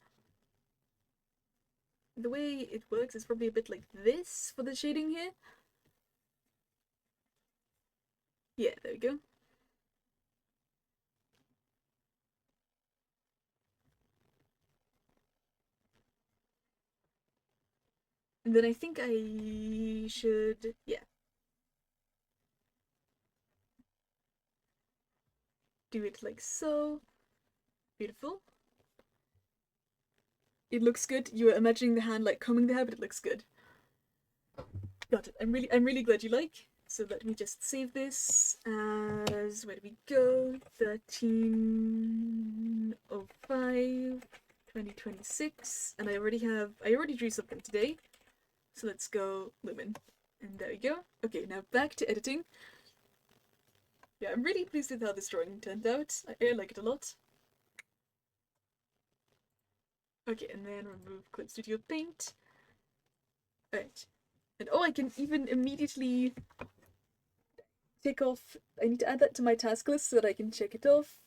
The way it works is probably a bit like this for the shading here. Yeah, there we go. And then I think I should... Yeah. Do it like so. Beautiful. It looks good. You were imagining the hand like combing the hair, but it looks good. Got it. I'm really glad you like. So let me just save this as, where do we go? 1305 2026. And I already drew something today. So let's go Lumen. And there we go. Okay, now back to editing. Yeah, I'm really pleased with how this drawing turned out. I like it a lot. Okay, and then remove Clip Studio Paint. Alright. And oh, I can even immediately tick off. I need to add that to my task list so that I can check it off.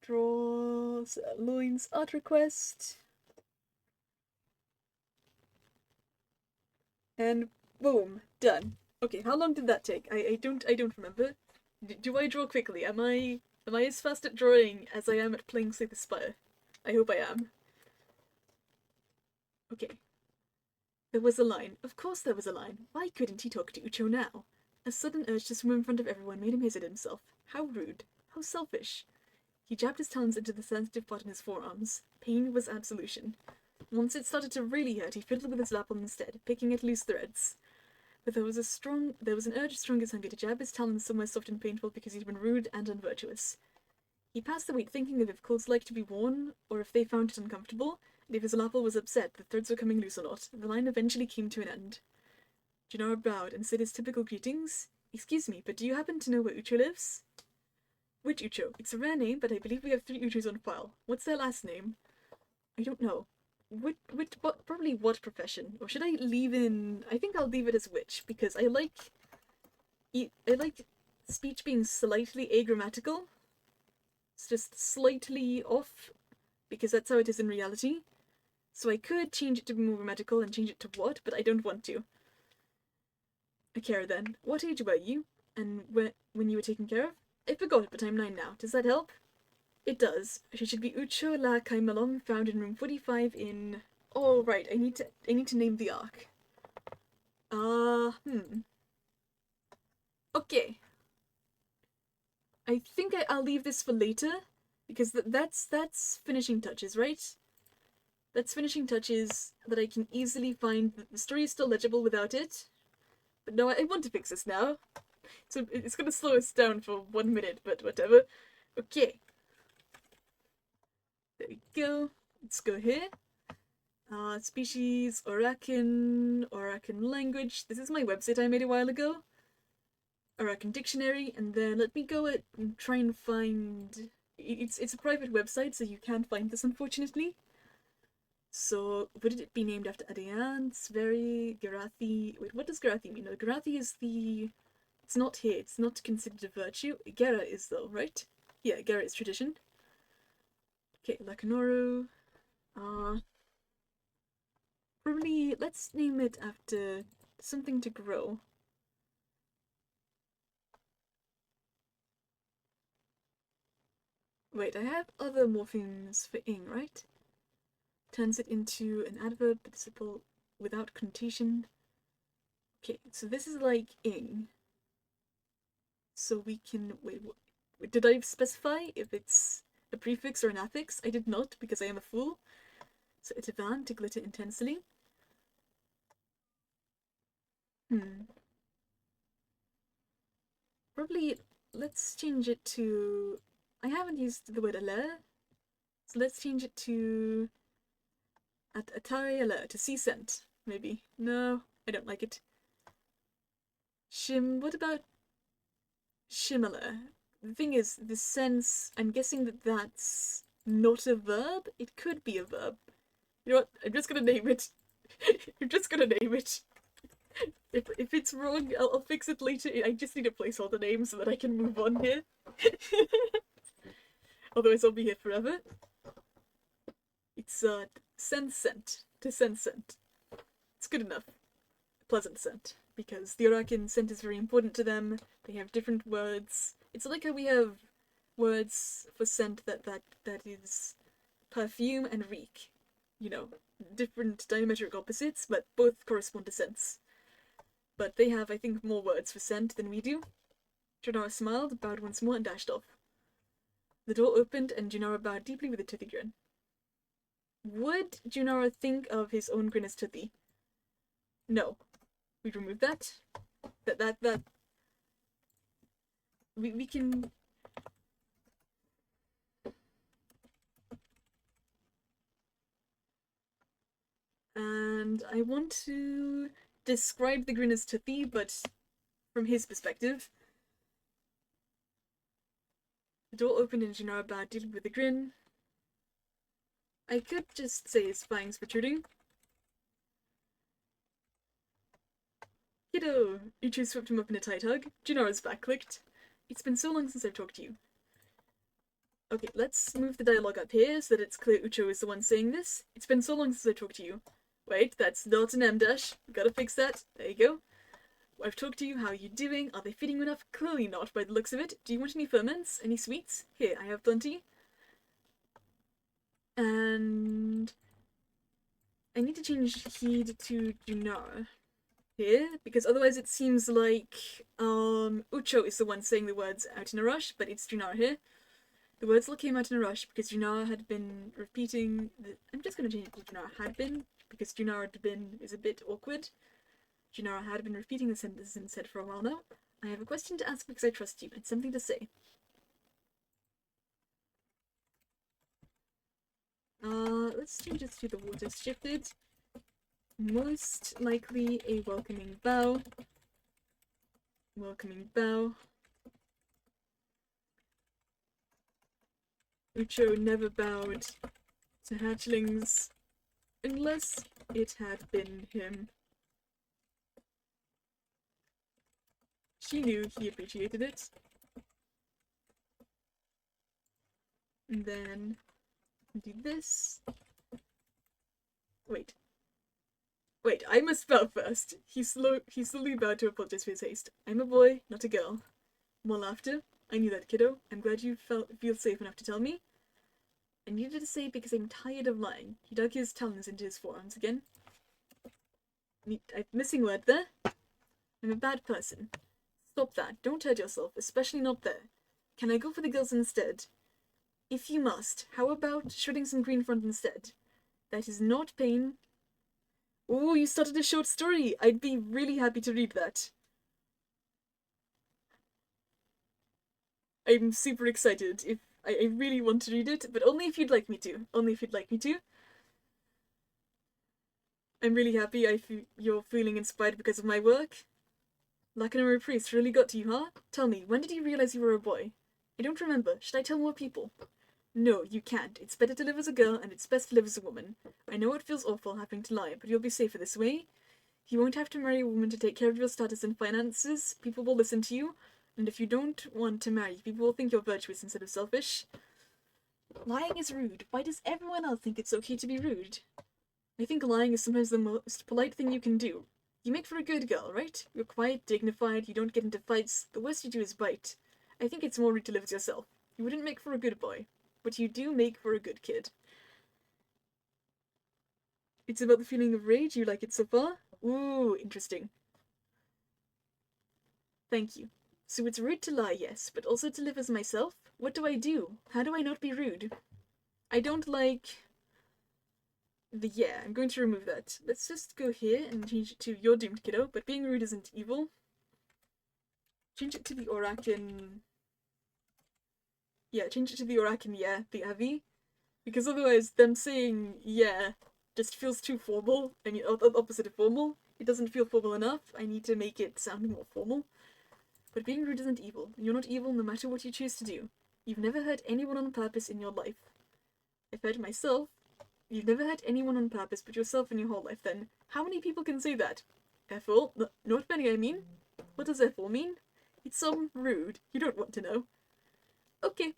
Draw Loin's art request. And boom, done. Okay, how long did that take? I don't remember. Do I draw quickly? Am I as fast at drawing as I am at playing Slay the Spire? I hope I am. Okay. There was a line. Of course there was a line. Why couldn't he talk to Ucho now? A sudden urge to swim in front of everyone made him hesitate himself. How rude. How selfish. He jabbed his talons into the sensitive part in his forearms. Pain was absolution. Once it started to really hurt, he fiddled with his lapel instead, picking at loose threads. But there was an urge strong as hunger to jab his talons somewhere soft and painful because he'd been rude and unvirtuous. He passed the week thinking of if clothes liked to be worn, or if they found it uncomfortable, and if his lapel was upset that threads were coming loose or not. The line eventually came to an end. Gennaro bowed and said his typical greetings. Excuse me, but do you happen to know where Ucho lives? Which Ucho? It's a rare name, but I believe we have 3 Uchos on file. What's their last name? I don't know. Probably what profession? Or should I leave in... I think I'll leave it as which, because I like speech being slightly agrammatical. It's just slightly off, because that's how it is in reality. So I could change it to be more grammatical and change it to what, but I don't want to. Akira then. What age were you? And when you were taken care of? I forgot, but I'm 9 now. Does that help? It does. She should be Ucho La Kaimalong, found in room 45 in... Oh, right, I need to name the arc. Okay. I think I'll leave this for later, because that's finishing touches, right? That's finishing touches that I can easily find. The story is still legible without it. But no, I want to fix this now. So it's gonna slow us down for 1 minute, but whatever. Okay. There we go. Let's go here. Species, Orakan language. This is my website I made a while ago. Orakan dictionary, and then let me go and try and find... It's a private website, so you can't find this, unfortunately. So, would it be named after Adian, Sveri, Garathi? Wait, what does Garathi mean? No, Garathi is the... It's not here, it's not considered a virtue. Gera is though, right? Yeah, Gera is tradition. Okay, Lakanoru. Probably, let's name it after something to grow. Wait, I have other morphemes for ing, right? Turns it into an adverb participle without connotation. Okay, so this is like ing. So we can... Wait, did I specify if it's a prefix or an affix? I did not, because I am a fool. So it's van to glitter intensely. Probably, let's change it to... I haven't used the word alert, so let's change it to... Atari alert, to see scent, maybe. No, I don't like it. What about Shimala? The thing is, the sense, I'm guessing that that's not a verb? It could be a verb. You know what? I'm just gonna name it. I'm just gonna name it. If it's wrong, I'll fix it later. I just need a placeholder name so that I can move on here. Otherwise I'll be here forever. It's sense scent. To sense scent. It's good enough. Pleasant scent. Because the Orakin scent is very important to them. They have different words. It's like how we have words for scent that is perfume and reek. You know, different diametric opposites, but both correspond to scents. But they have, I think, more words for scent than we do. Junara smiled, bowed once more, and dashed off. The door opened, and Junara bowed deeply with a toothy grin. Would Junara think of his own grin as toothy? No. We'd remove that. We can... And I want to describe the grin as toothy, but from his perspective. The door opened and Junara bowed deeply with a grin. I could just say his fangs protruding. Kiddo! Uchu swept him up in a tight hug. Junara's back clicked. It's been so long since I've talked to you. Okay, let's move the dialogue up here so that it's clear Ucho is the one saying this. It's been so long since I talked to you. Wait, that's not an M dash. Gotta fix that. There you go. I've talked to you. How are you doing? Are they feeding you enough? Clearly not by the looks of it. Do you want any ferments? Any sweets? Here, I have plenty. And I need to change heed to Junara here, because otherwise it seems like Ucho is the one saying the words out in a rush, but it's Junara here. The words all came out in a rush because Junara had been repeating I'm just going to change it to Junara had been, because Junara had been is a bit awkward. Junara had been repeating the sentence and said for a while now. I have a question to ask because I trust you and something to say. Let's change this to the water shifted. Most likely a welcoming bow. Welcoming bow. Ucho never bowed to hatchlings unless it had been him. She knew he appreciated it. And then do this. Wait, I must bow first. He slowly bowed to apologize for his haste. I'm a boy, not a girl. More laughter. I knew that, kiddo. I'm glad you feel safe enough to tell me. I needed to say because I'm tired of lying. He dug his talons into his forearms again. I'm missing word there. I'm a bad person. Stop that. Don't hurt yourself, especially not there. Can I go for the girls instead? If you must, how about shredding some green front instead? That is not pain. Ooh, you started a short story. I'd be really happy to read that. I'm super excited. If I really want to read it, but only if you'd like me to. Only if you'd like me to. I'm really happy you're feeling inspired because of my work. Lacanary Priest really got to you, huh? Tell me, when did you realize you were a boy? I don't remember. Should I tell more people? No, you can't. It's better to live as a girl, and it's best to live as a woman. I know it feels awful having to lie, but you'll be safer this way. You won't have to marry a woman to take care of your status and finances. People will listen to you, and if you don't want to marry, people will think you're virtuous instead of selfish. Lying is rude. Why does everyone else think it's okay to be rude? I think lying is sometimes the most polite thing you can do. You make for a good girl, right? You're quiet, dignified, you don't get into fights. The worst you do is bite. I think it's more rude to live as yourself. You wouldn't make for a good boy, but you do make for a good kid. It's about the feeling of rage. You like it so far? Ooh, interesting. Thank you. So it's rude to lie, yes, but also to live as myself? What do I do? How do I not be rude? I don't like... Yeah, I'm going to remove that. Let's just go here and change it to you're doomed, kiddo, but being rude isn't evil. Change it to the Orakin... Yeah, change it to the Orakin, yeah, the Avi. Because otherwise, them saying, yeah, just feels too formal. I mean, opposite of formal. It doesn't feel formal enough. I need to make it sound more formal. But being rude isn't evil. You're not evil no matter what you choose to do. You've never hurt anyone on purpose in your life. I've hurt myself. You've never hurt anyone on purpose but yourself in your whole life, then. How many people can say that? F-all? Not many, I mean. What does F-all mean? It's some rude. You don't want to know. Okay.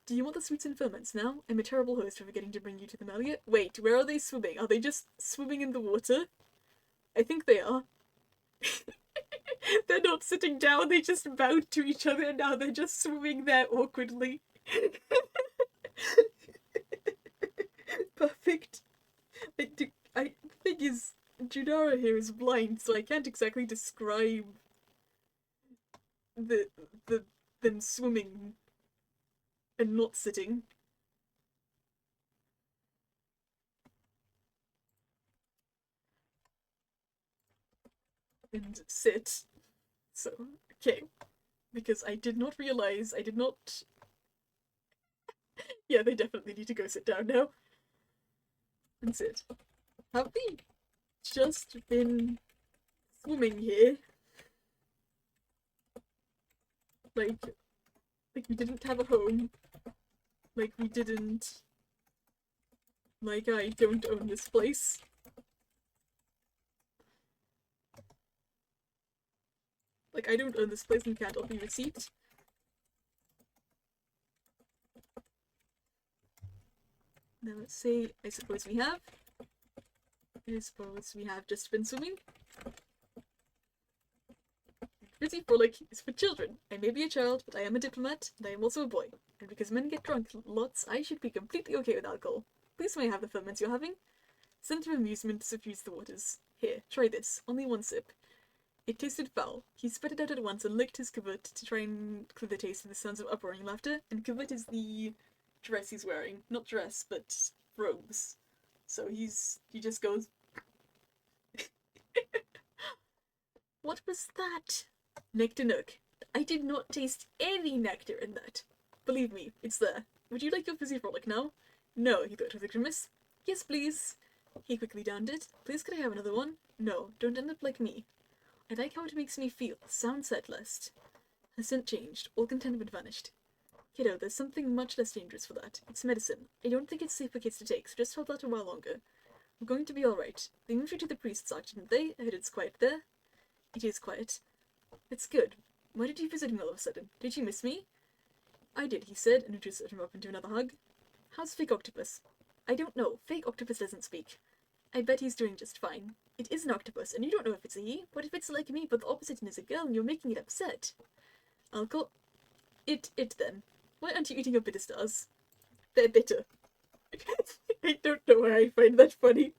Do you want the sweets and ferments now? I'm a terrible host for forgetting to bring you to them earlier. Wait, where are they swimming? Are they just swimming in the water? I think they are. They're not sitting down, they just bowed to each other and now they're just swimming there awkwardly. Perfect. The thing is, Junara here is blind, so I can't exactly describe them swimming and not sitting. And sit. So, okay. Because I did not realize, Yeah, they definitely need to go sit down now. And sit. Have they just been swimming here? Like we didn't have a home. Like we didn't... Like I don't own this place. Like, I don't own this place and can't offer you a receipt. Now let's say, I suppose we have just been swimming. Frizzy Frolic is for children. I may be a child, but I am a diplomat, and I am also a boy. And because men get drunk lots, I should be completely okay with alcohol. Please may I have the ferments you're having? Scent of amusement suffused the waters. Here, try this. Only one sip. It tasted foul. He spat it out at once and licked his cuvette to try and clear the taste of the sounds of uproaring laughter. And cuvette is the dress he's wearing. Not dress, but robes. So he just goes... What was that? Nectar Nook. I did not taste any nectar in that. Believe me, it's there. Would you like your fizzy frolic now? No, he thought with a grimace. Yes, please. He quickly downed it. Please could I have another one? No, don't end up like me. I like how it makes me feel. Sound set list. Her scent changed. All contentment vanished. Kiddo, there's something much less dangerous for that. It's medicine. I don't think it's safe for kids to take, so just hold out a while longer. We're going to be alright. They moved you to the priest's arch, didn't they? I heard it's quiet there. It is quiet. It's good. Why did you visit me all of a sudden? Did you miss me? I did, he said, and just set him up into another hug. How's Fake Octopus? I don't know. Fake Octopus doesn't speak. I bet he's doing just fine. It is an octopus, and you don't know if it's a he. What if it's like me, but the opposite and is a girl, and you're making it upset? I'll call it then. Why aren't you eating your bitter stars? They're bitter. I don't know why I find that funny.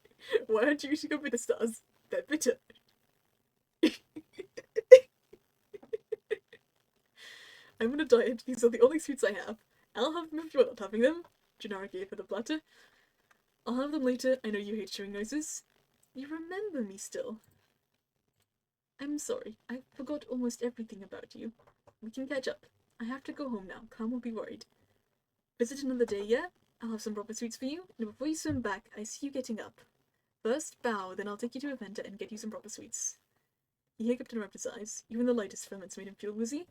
Why aren't you eating your bitter stars? They're bitter. I'm on a diet. These are the only sweets I have. I'll have them if you're not having them. Gennaro gave her the platter. I'll have them later. I know you hate chewing noises. You remember me still. I'm sorry. I forgot almost everything about you. We can catch up. I have to go home now. Clam will be worried. Visit another day, yeah? I'll have some proper sweets for you. Now before you swim back, I see you getting up. First, bow, then I'll take you to a venter and get you some proper sweets. He hiccuped and rubbed his eyes. Even the lightest ferments made him feel woozy.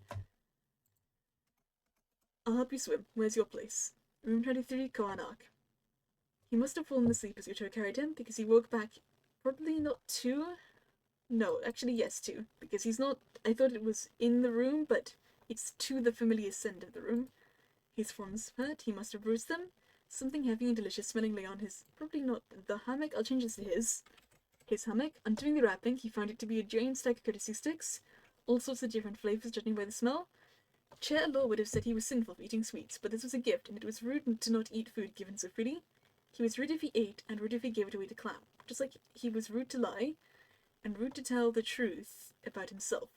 I'll help you swim. Where's your place? Room 23, Koanak. He must have fallen asleep as Uto carried him, because he woke back probably not 2? No, actually yes, 2. Because he's not... I thought it was in the room, but it's to the familiar scent of the room. His forms hurt, he must have bruised them. Something heavy and delicious smelling lay on his... Probably not the hammock, I'll change this to his. His hammock. Undoing the wrapping, he found it to be a giant stack of courtesy sticks. All sorts of different flavours, judging by the smell. Chair law would have said he was sinful for eating sweets, but this was a gift, and it was rude to not eat food given so freely. He was rude if he ate, and rude if he gave it away to Clam. Just like he was rude to lie, and rude to tell the truth about himself.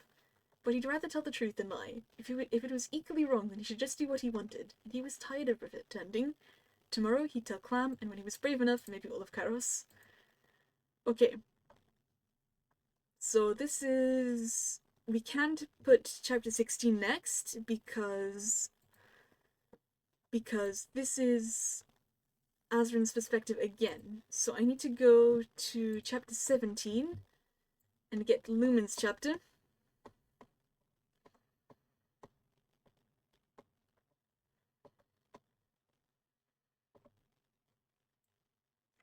But he'd rather tell the truth than lie. If it was equally wrong, then he should just do what he wanted, and he was tired of pretending. Tomorrow he'd tell Clam, and when he was brave enough, maybe all of Karos. Okay. So this is... We can't put chapter 16 next, because this is Azrin's perspective again. So I need to go to chapter 17 and get Lumen's chapter.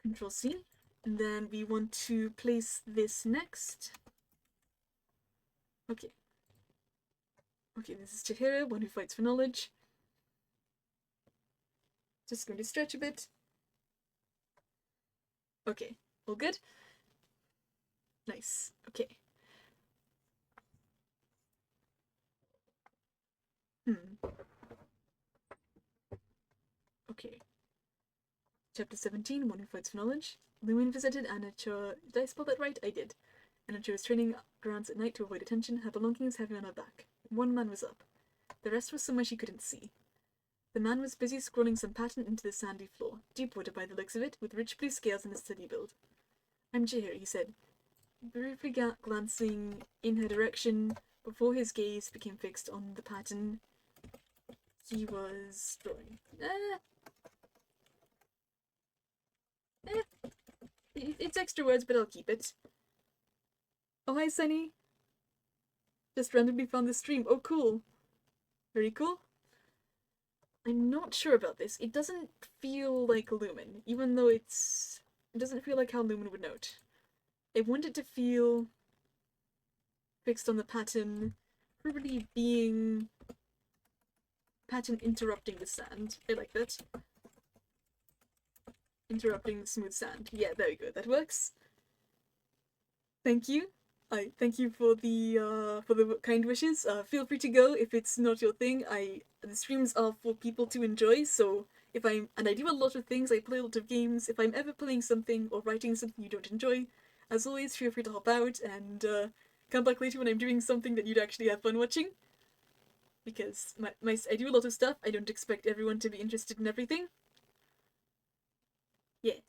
Control C. And then we want to place this next. Okay. Okay, this is Chihiro, one who fights for knowledge. Just going to stretch a bit. Okay, all good? Nice, okay. Okay. Chapter 17, one who fights for knowledge. Lumen visited Anacho. Did I spell that right? I did. Anacho was training grounds at night to avoid attention, her belongings heavy on her back. One man was up. The rest was somewhere she couldn't see. The man was busy scrolling some pattern into the sandy floor, deep water by the looks of it, with rich blue scales and a steady build. I'm Chihiro, he said, briefly glancing in her direction before his gaze became fixed on the pattern he was drawing. It's extra words, but I'll keep it. Oh, hi, Sunny. Just randomly found the stream. Oh, cool. Very cool. I'm not sure about this. It doesn't feel like Lumen, even though it doesn't feel like how Lumen would note. I want it to feel fixed on the pattern probably being pattern interrupting the sand. I like that. Interrupting the smooth sand. Yeah, there we go. That works. Thank you. I thank you for the kind wishes. Feel free to go if it's not your thing. The streams are for people to enjoy, so if I do a lot of things, I play a lot of games. If I'm ever playing something or writing something you don't enjoy, as always, feel free to hop out and come back later when I'm doing something that you'd actually have fun watching. Because I do a lot of stuff. I don't expect everyone to be interested in everything. Yeah.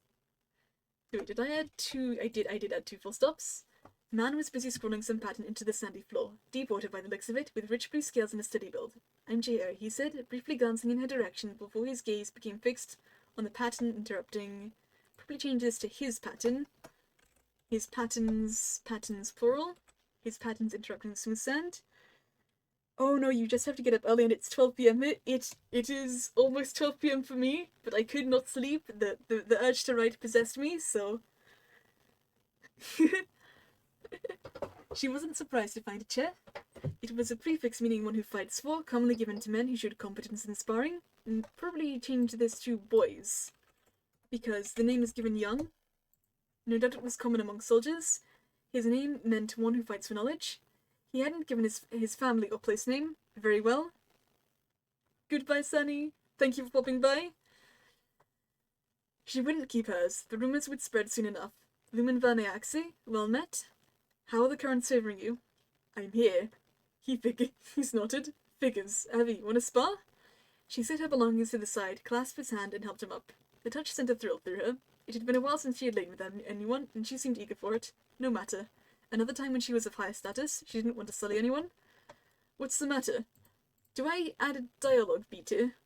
So did I add two? I did add 2 full stops. Man was busy scrolling some pattern into the sandy floor, deep water by the looks of it, with rich blue scales and a steady build. I'm J.R., he said, briefly glancing in her direction before his gaze became fixed on the pattern interrupting. Probably change this to his pattern. His patterns plural. His patterns interrupting smooth sand. Oh no, you just have to get up early and it's 12 p.m. It is almost 12 p.m. for me, but I could not sleep. The urge to write possessed me, so... She wasn't surprised to find a chair. It was a prefix meaning one who fights for, commonly given to men who showed competence in sparring, and probably change this to boys, because the name is given young. No doubt it was common among soldiers. His name meant one who fights for knowledge. He hadn't given his family or place name. Very well. Goodbye, Sunny. Thank you for popping by. She wouldn't keep hers. The rumours would spread soon enough. Lumen Verneaxe, well met. How are the currents favouring you? I'm here. He's nodded. Figures. Abby, want a spa? She set her belongings to the side, clasped his hand, and helped him up. The touch sent a thrill through her. It had been a while since she had lain with anyone, and she seemed eager for it. No matter. Another time when she was of higher status, she didn't want to sully anyone. What's the matter? Do I add a dialogue beat here?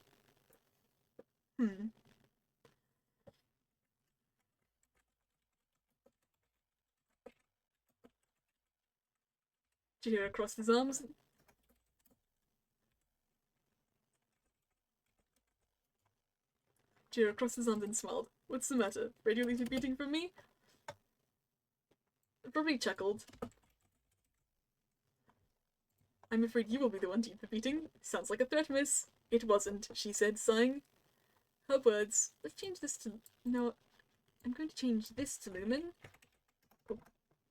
Jihira crossed his arms. Jihira crossed his arms and smiled. What's the matter? Radioactive beating from me? Probably chuckled. I'm afraid you will be the one to eat the beating. Sounds like a threat, miss. It wasn't, she said, sighing. Her words. Let's change this to... No, I'm going to change this to Lumen. Oh,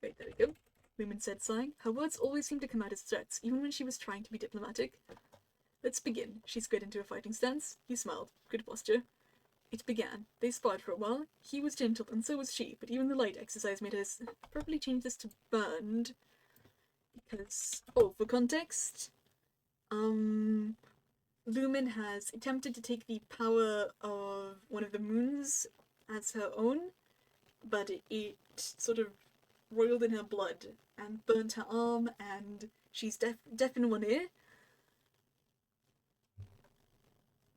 wait, there we go. Lumen said, sighing. Her words always seemed to come out as threats, even when she was trying to be diplomatic. Let's begin. She squared into a fighting stance. He smiled. Good posture. It began. They sparred for a while. He was gentle, and so was she, but even the light exercise made her probably change this to burned. Because, oh, for context, Lumen has attempted to take the power of one of the moons as her own, but it sort of roiled in her blood and burnt her arm, and she's deaf in one ear.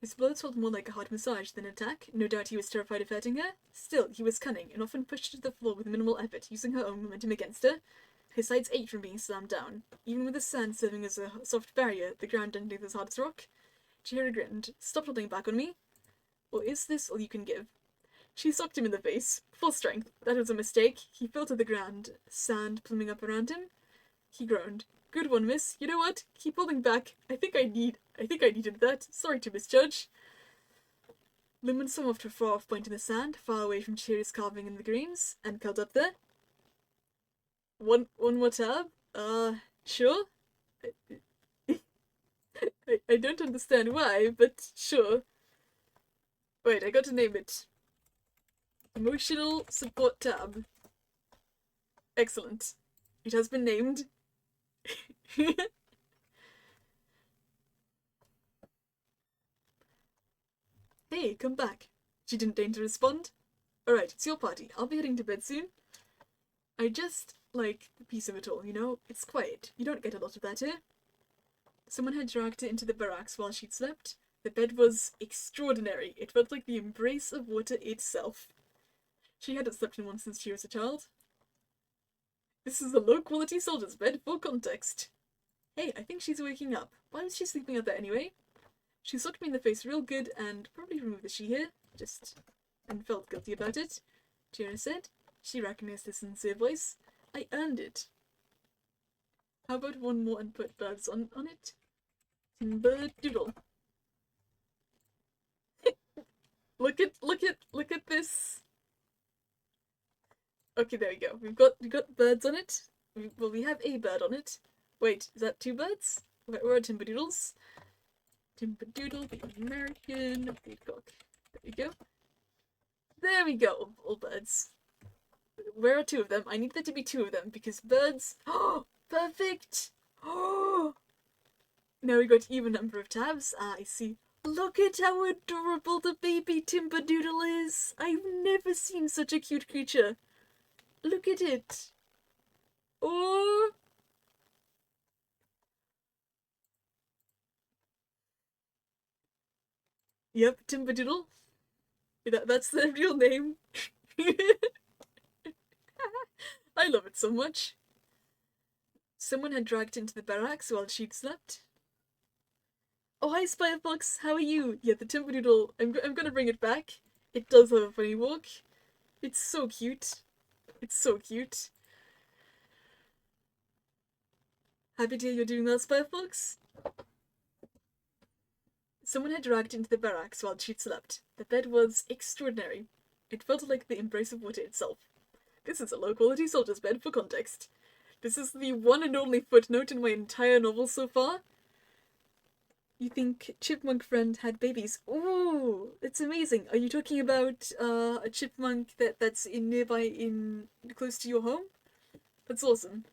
His blows felt more like a hard massage than an attack. No doubt he was terrified of hurting her. Still, he was cunning, and often pushed her to the floor with minimal effort, using her own momentum against her. His sides ached from being slammed down. Even with the sand serving as a soft barrier, the ground underneath was hard as rock. Chihira grinned. Stop holding back on me. Or is this all you can give? She socked him in the face. Full strength. That was a mistake. He fell to the ground, sand pluming up around him. He groaned. Good one, miss. You know what? Keep holding back. I think I needed that. Sorry to misjudge. Lumen swam off to a far-off point in the sand, far away from Chihira's carving in the greens, and curled up there. One more tab? Sure? I don't understand why, but sure. Wait, I got to name it. Emotional Support Tab. Excellent. It has been named. Hey, come back. She didn't deign to respond. Alright, it's your party. I'll be heading to bed soon. I just like the peace of it all, you know? It's quiet. You don't get a lot of that here. Someone had dragged her into the barracks while she'd slept. The bed was extraordinary. It felt like the embrace of water itself. She hadn't slept in one since she was a child. This is a low-quality soldier's bed for context. Hey, I think she's waking up. Why was she sleeping out there anyway? She socked me in the face real good and probably removed the she here. And felt guilty about it. Jira said. She recognized his sincere voice. I earned it. How about one more and put birds on it? Timber doodle. Look at this. Okay, there we go. We've got birds on it. We have a bird on it. Wait, is that two birds? Where are timberdoodles? Timberdoodle, the American peacock. There we go. There we go, all birds. Where are two of them? I need there to be two of them because birds. Oh, perfect. Oh, now we got even number of tabs. Ah, I see. Look at how adorable the baby timberdoodle is. I've never seen such a cute creature. Look at it. Oh. Yep, timberdoodle. That's the real name. I love it so much. Someone had dragged into the barracks while she'd slept. Oh, hi, Spirefox. How are you? Yeah, the timberdoodle. I'm gonna bring it back. It does have a funny walk. It's so cute. It's so cute. Happy to hear you're doing well, Spirefox. Someone had dragged into the barracks while she'd slept. The bed was extraordinary. It felt like the embrace of water itself. This is a low-quality soldier's bed for context. This is the one and only footnote in my entire novel so far. You think chipmunk friend had babies? Ooh, it's amazing. Are you talking about a chipmunk that's in nearby in close to your home? That's awesome.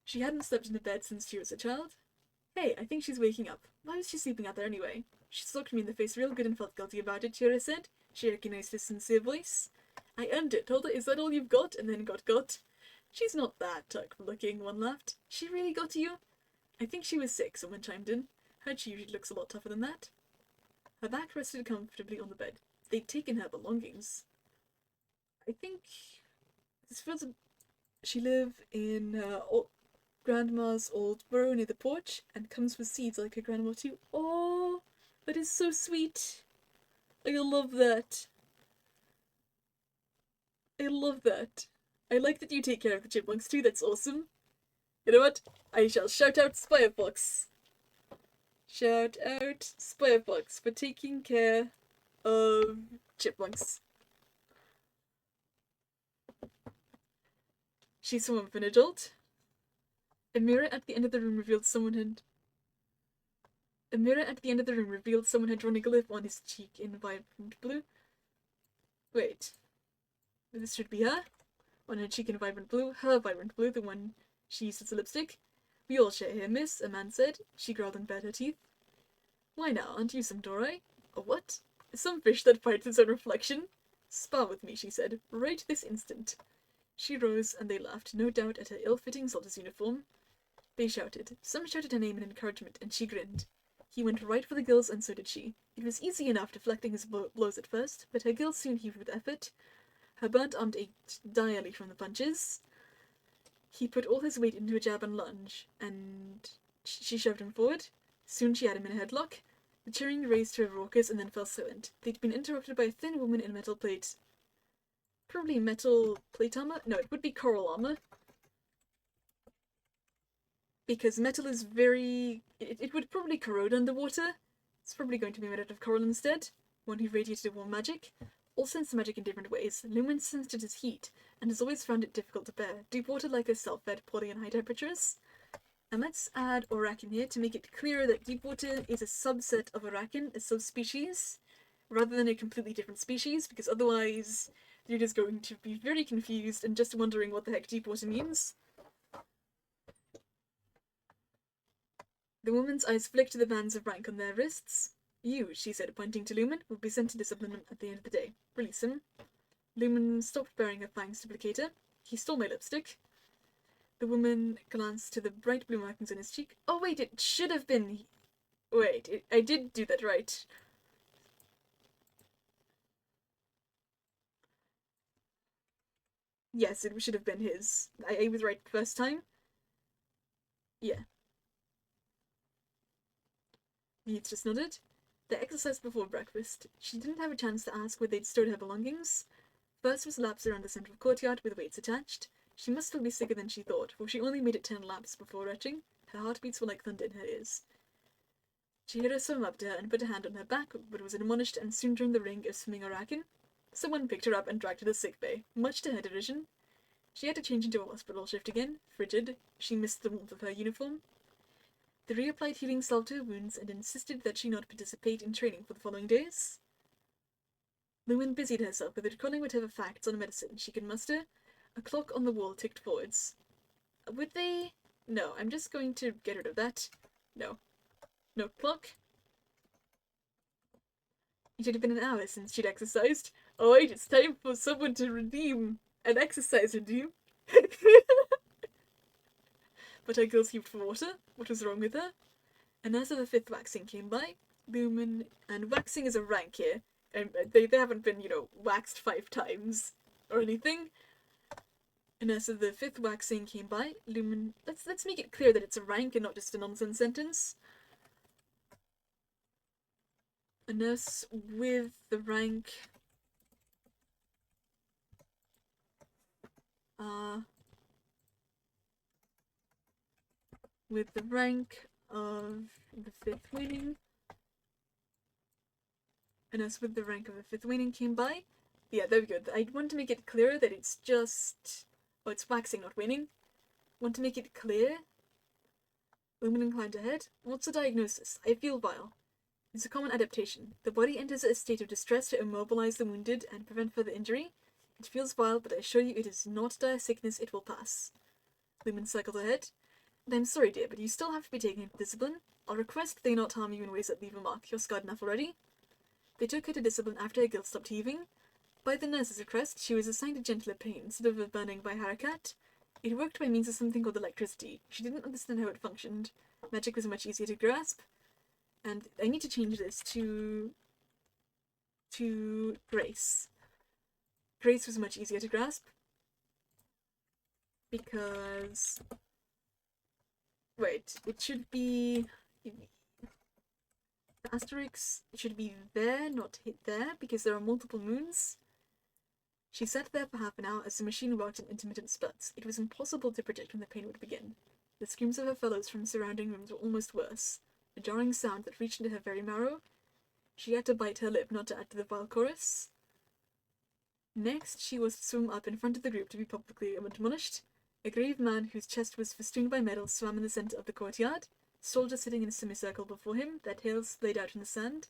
She hadn't slept in a bed since she was a child. Hey, I think she's waking up. Why was she sleeping out there anyway? She looked me in the face real good and felt guilty about it, Shira said. She recognized his sincere voice. I earned it, told her, is that all you've got? And then got. She's not that tough-looking, one laughed. She really got to you? I think she was sick, someone chimed in. Heard she usually looks a lot tougher than that. Her back rested comfortably on the bed. They'd taken her belongings. I think this feels. She lived in her grandma's old burrow near the porch, and comes with seeds like her grandma too. Oh, that is so sweet. I love that. I love that. I like that you take care of the chipmunks too. That's awesome. You know what? I shall shout out Spirefox. Shout out Spirefox for taking care of chipmunks. She's swum for an adult. A mirror at the end of the room revealed someone had. A mirror at the end of the room revealed someone had drawn a glyph on his cheek in vibrant blue. Wait. This should be her. On her cheek in vibrant blue. Her vibrant blue, the one she used as a lipstick. We all share here, miss, a man said. She growled and bared her teeth. Why now, aren't you some dory? A what? Some fish that fights its own reflection? Spar with me, she said, right this instant. She rose, and they laughed, no doubt at her ill-fitting soldier's uniform. They shouted. Some shouted her name in encouragement, and she grinned. He went right for the gills, and so did she. It was easy enough deflecting his blows at first, but her gills soon heaved with effort. Her burnt arm ached direly from the punches. He put all his weight into a jab and lunge, and she shoved him forward. Soon she had him in a headlock. The cheering raised to a raucous and then fell silent. They'd been interrupted by a thin woman in metal plate. Probably metal plate armor? No, it would be coral armor. Because metal is very... It would probably corrode underwater. It's probably going to be made out of coral instead. One who radiated warm magic. All sense magic in different ways. Lumen sensed its heat, and has always found it difficult to bear. Deep water like herself fed poorly in high temperatures. And let's add Orakin here to make it clearer that deep water is a subset of Orakin, a subspecies, rather than a completely different species, because otherwise you're just going to be very confused and just wondering what the heck deep water means. The woman's eyes flicked to the bands of rank on their wrists. You, she said, pointing to Lumen, will be sent to discipline at the end of the day. Release him. Lumen stopped baring her fangs to placate her. He stole my lipstick. The woman glanced to the bright blue markings on his cheek. Oh wait, it should have been... Wait, I did do that right. Yes, it should have been his. I was right first time. Yeah. He just nodded. They exercised before breakfast. She didn't have a chance to ask where they'd stored her belongings. First was laps around the central courtyard with weights attached. She must still be sicker than she thought, for she only made it 10 laps before retching. Her heartbeats were like thunder in her ears. She heard her swim up to her and put a hand on her back, but was admonished and soon joined the ring of swimming Arakan. Someone picked her up and dragged her to sick bay, much to her derision. She had to change into a hospital shift again, frigid. She missed the warmth of her uniform. They reapplied healing salve to her wounds and insisted that she not participate in training for the following days. Lumen busied herself with recalling whatever facts on medicine she could muster. A clock on the wall ticked forwards. Would they? No, I'm just going to get rid of that. No. No clock. It had been an hour since she'd exercised. Oh wait, it's time for someone to redeem an exercise redeem. But her girls heaved for water. What was wrong with her? A nurse of the 5th waxing came by. Lumen, and waxing is a rank here. And they haven't been, waxed 5 times or anything. A nurse of the 5th waxing came by. Lumen, let's make it clear that it's a rank and not just a nonsense sentence. A nurse with the rank of the 5th waning. A nurse with the rank of the 5th waning came by. Yeah, there we go. I want to make it clear that it's just... Oh, it's waxing, not waning. Want to make it clear? Lumen inclined her head. What's the diagnosis? I feel vile. It's a common adaptation. The body enters a state of distress to immobilize the wounded and prevent further injury. It feels vile, but I assure you it is not dire sickness. It will pass. Lumen circled her head. And I'm sorry, dear, but you still have to be taken into discipline. I'll request they not harm you in ways that leave a mark. You're scarred enough already. They took her to discipline after her guilt stopped heaving. By the nurse's request, she was assigned a gentler pain instead of a burning by Harakat. It worked by means of something called electricity. She didn't understand how it functioned. Magic was much easier to grasp. And I need to change this to Grace. Grace was much easier to grasp. Because... Wait, it should be... The asterisk should be there, not hit there, because there are multiple moons. She sat there for half an hour as the machine worked in intermittent spurts. It was impossible to predict when the pain would begin. The screams of her fellows from surrounding rooms were almost worse. A jarring sound that reached into her very marrow. She had to bite her lip not to add to the vile chorus. Next, she was to swim up in front of the group to be publicly admonished. A grave man whose chest was festooned by medals swam in the centre of the courtyard. Soldiers sitting in a semicircle before him, their tails laid out in the sand.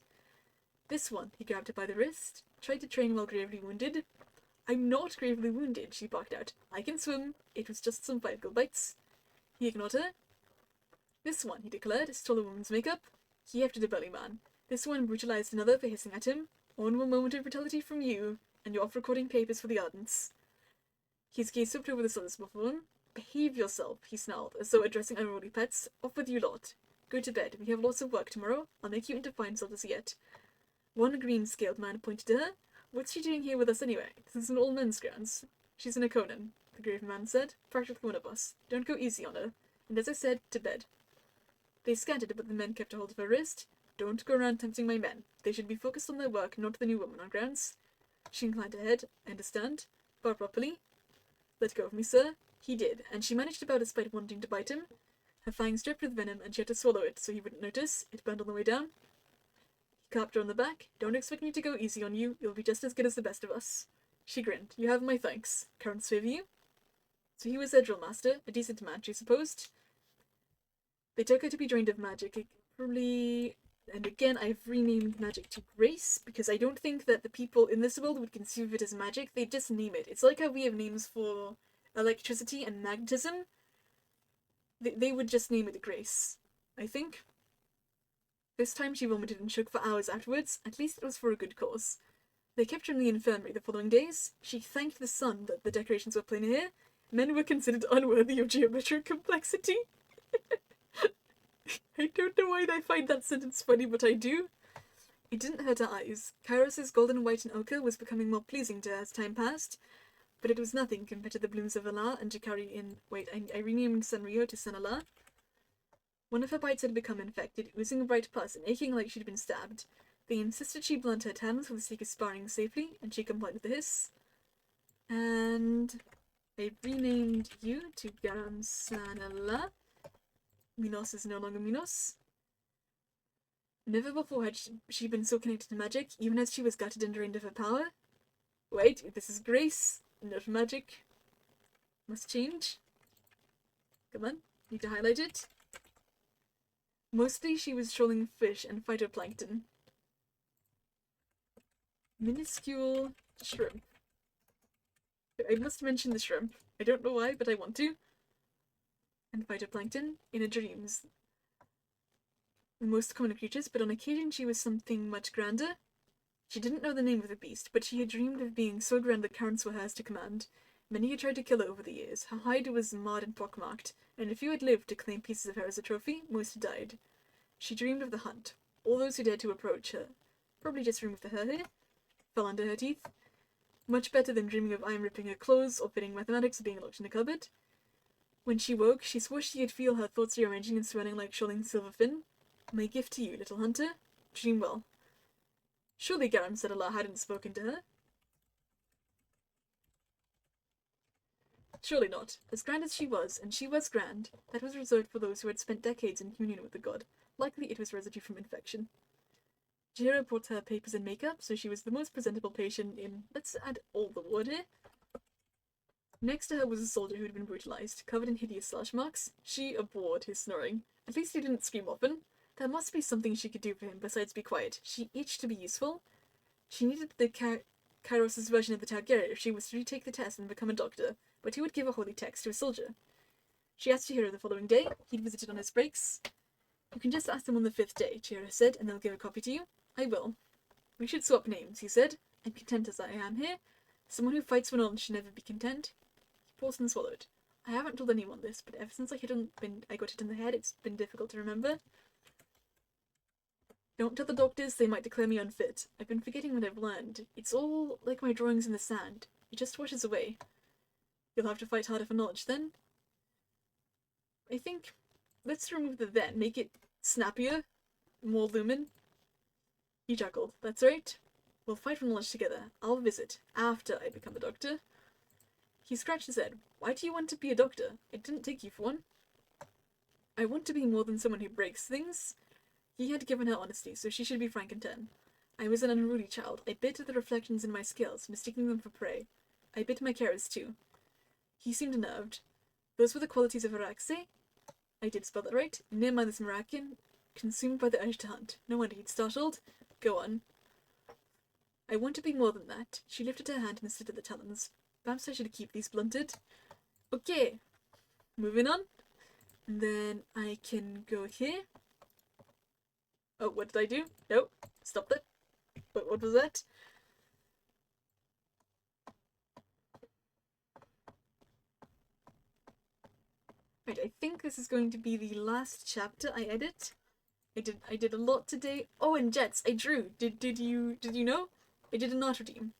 This one, he grabbed her by the wrist, tried to train while gravely wounded. I'm not gravely wounded, she barked out. I can swim. It was just some 5 gold bites. He ignored her. This one, he declared, stole a woman's makeup. He hefted a belly man. This one brutalized another for hissing at him. One more moment of brutality from you, and you're off recording papers for the Ardents. His gaze swept over the others before him. Behave yourself, he snarled, as though addressing unruly pets. Off with you lot. Go to bed. We have lots of work tomorrow. I'll make you into fine soldiers yet. One green-scaled man pointed to her. What's she doing here with us anyway? This is an all men's grounds. She's an Akonan, the grave man said. Practically one of us. Don't go easy on her. And as I said, to bed. They scattered, but the men kept a hold of her wrist. Don't go around tempting my men. They should be focused on their work, not the new woman on grounds. She inclined her head. I understand. Bow properly. Let go of me, sir. He did, and she managed to bow despite wanting to bite him. Her fangs dripped with venom, and she had to swallow it so he wouldn't notice. It burned on the way down. He clapped her on the back. Don't expect me to go easy on you. You'll be just as good as the best of us. She grinned. You have my thanks. Currents favor you? So he was their drill master, a decent man, she supposed. They took her to be drained of magic. Probably... And again, I've renamed magic to grace, because I don't think that the people in this world would conceive of it as magic. They just name it. It's like how we have names for electricity and magnetism. They would just name it grace, I think. This time she vomited and shook for hours afterwards. At least it was for a good cause. They kept her in the infirmary the following days. She thanked the sun that the decorations were plain here. Men were considered unworthy of geometric complexity. I don't know why I find that sentence funny, but I do. It didn't hurt her eyes. Kairos' golden, white, and ochre was becoming more pleasing to her as time passed, but it was nothing compared to the blooms of Alar and Jakari in... Wait, I renamed Sanrio to Sanala. One of her bites had become infected, oozing bright pus and aching like she'd been stabbed. They insisted she blunt her tongues for the sake of sparring safely, and she complied with the hiss. And... I renamed you to Garam Sanala. Minos is no longer Minos. Never before had she been so connected to magic, even as she was gutted and drained of her power. Wait, this is Grace, not magic. Must change. Come on, need to highlight it. Mostly she was trolling fish and phytoplankton. Minuscule shrimp. I must mention the shrimp. I don't know why, but I want to. And phytoplankton in her dreams. The most common of creatures, but on occasion she was something much grander. She didn't know the name of the beast, but she had dreamed of being so grand that currents were hers to command. Many had tried to kill her over the years. Her hide was marred and pockmarked, and a few had lived to claim pieces of her as a trophy. Most had died. She dreamed of the hunt. All those who dared to approach her, probably just removed the hair here, fell under her teeth. Much better than dreaming of iron ripping her clothes or fitting mathematics or being locked in a cupboard. When she woke, she swore she could feel her thoughts rearranging and swelling like shoaling silver fin. My gift to you, little hunter. Dream well. Surely Garam said Allah hadn't spoken to her. Surely not. As grand as she was, and she was grand, that was reserved for those who had spent decades in communion with the god. Likely it was residue from infection. Jira brought her papers and makeup, so she was the most presentable patient in, let's add all the word here. Next to her was a soldier who had been brutalized, covered in hideous slash marks. She abhorred his snoring. At least he didn't scream often. There must be something she could do for him besides be quiet. She itched to be useful. She needed the Kairos' version of the Targaryen if she was to retake the test and become a doctor, but he would give a holy text to a soldier. She asked Chihiro the following day. He'd visited on his breaks. You can just ask them on the 5th day, Chihiro said, and they'll give a copy to you. I will. We should swap names, he said. I'm content as I am here. Someone who fights for knowledge should never be content. He paused and swallowed. I haven't told anyone this, but ever since I got hit in the head, it's been difficult to remember. Don't tell the doctors, they might declare me unfit. I've been forgetting what I've learned. It's all like my drawings in the sand. It just washes away. You'll have to fight harder for knowledge then. I think let's remove the then, make it snappier, more lumen. He chuckled. That's right. We'll fight for knowledge together. I'll visit after I become a doctor. He scratched his head. Why do you want to be a doctor? It didn't take you for one. I want to be more than someone who breaks things. He had given her honesty, so she should be frank and ten. I was an unruly child. I bit at the reflections in my scales, mistaking them for prey. I bit my carrots too. He seemed unnerved. Those were the qualities of Araxe? I did spell that right. Near mindless Maracan, consumed by the urge to hunt. No wonder he'd startled. Go on. I want to be more than that. She lifted her hand and stood at the talons. Perhaps I should keep these blunted. Okay. Moving on. And then I can go here. Oh, what did I do? Nope. Stop that. What was that? Right, I think this is going to be the last chapter I edit. I did a lot today. Oh, and jets, I drew. Did you know? I did an art redeem.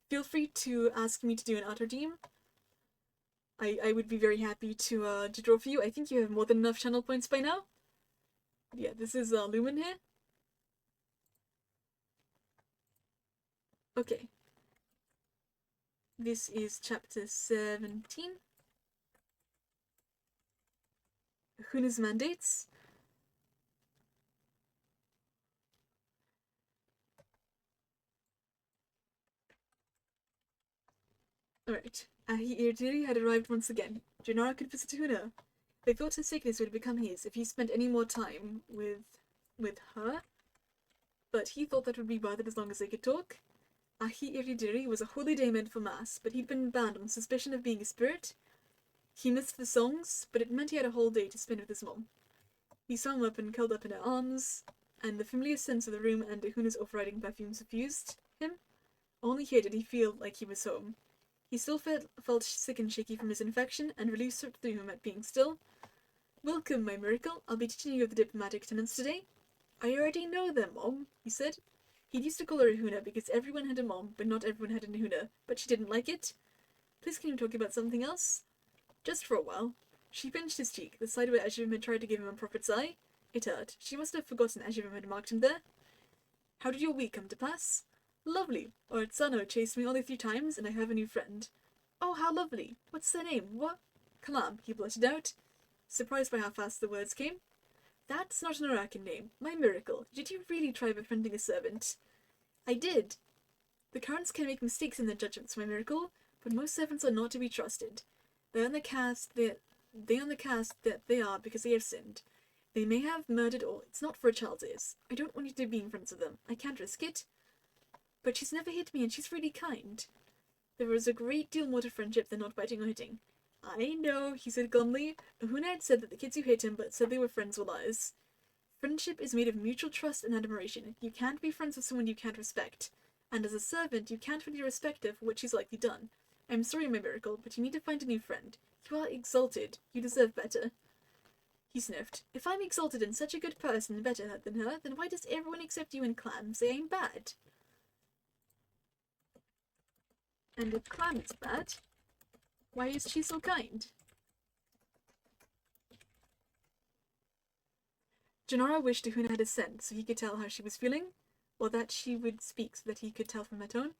Feel free to ask me to do an art redeem. I would be very happy to draw for you. I think you have more than enough channel points by now. Yeah, this is Lumen here. Okay. This is chapter 17. Huna's mandates. Alright. Ahi had arrived once again. Junara could visit Huna. They thought her sickness would become his if he spent any more time with her, but he thought that would be worth it as long as they could talk. Ahi Iridiri was a holy day meant for mass, but he'd been banned on suspicion of being a spirit. He missed the songs, but it meant he had a whole day to spend with his mom. He swam up and curled up in her arms, and the familiar sense of the room and Ahuna's overriding perfume suffused him. Only here did he feel like he was home. He still felt sick and shaky from his infection, and relief swept through him at being still. Welcome, my miracle. I'll be teaching you the diplomatic tenets today. I already know them, Mom, he said. He'd used to call her Ahuna because everyone had a mom, but not everyone had an Ahuna, but she didn't like it. Please can you talk about something else? Just for a while. She pinched his cheek, the side where Ajivim had tried to give him a prophet's eye. It hurt. She must have forgotten Ajivim had marked him there. How did your week come to pass? Lovely. Ortsano chased me only 3 times, and I have a new friend. Oh, how lovely. What's their name? What? Clam, he blurted out, surprised by how fast the words came. That's not an Arakan name. My miracle. Did you really try befriending a servant? I did. The currents can make mistakes in their judgments, my miracle, but most servants are not to be trusted. They on the cast that they are because they have sinned. They may have murdered or it's not for a child's ears. I don't want you to be friends with them. I can't risk it. But she's never hit me and she's really kind. There is a great deal more to friendship than not biting or hitting. I know, he said glumly. Ahuna had said that the kids who hit him but said they were friends were liars. Friendship is made of mutual trust and admiration. You can't be friends with someone you can't respect. And as a servant, you can't really respect her for what she's likely done. I'm sorry, my miracle, but you need to find a new friend. You are exalted. You deserve better. He sniffed. If I'm exalted and such a good person and better than her, then why does everyone except you and Clam say I'm bad? And if Clam is bad, why is she so kind? Janara wished Ahuna had a scent so he could tell how she was feeling, or that she would speak so that he could tell from her tone.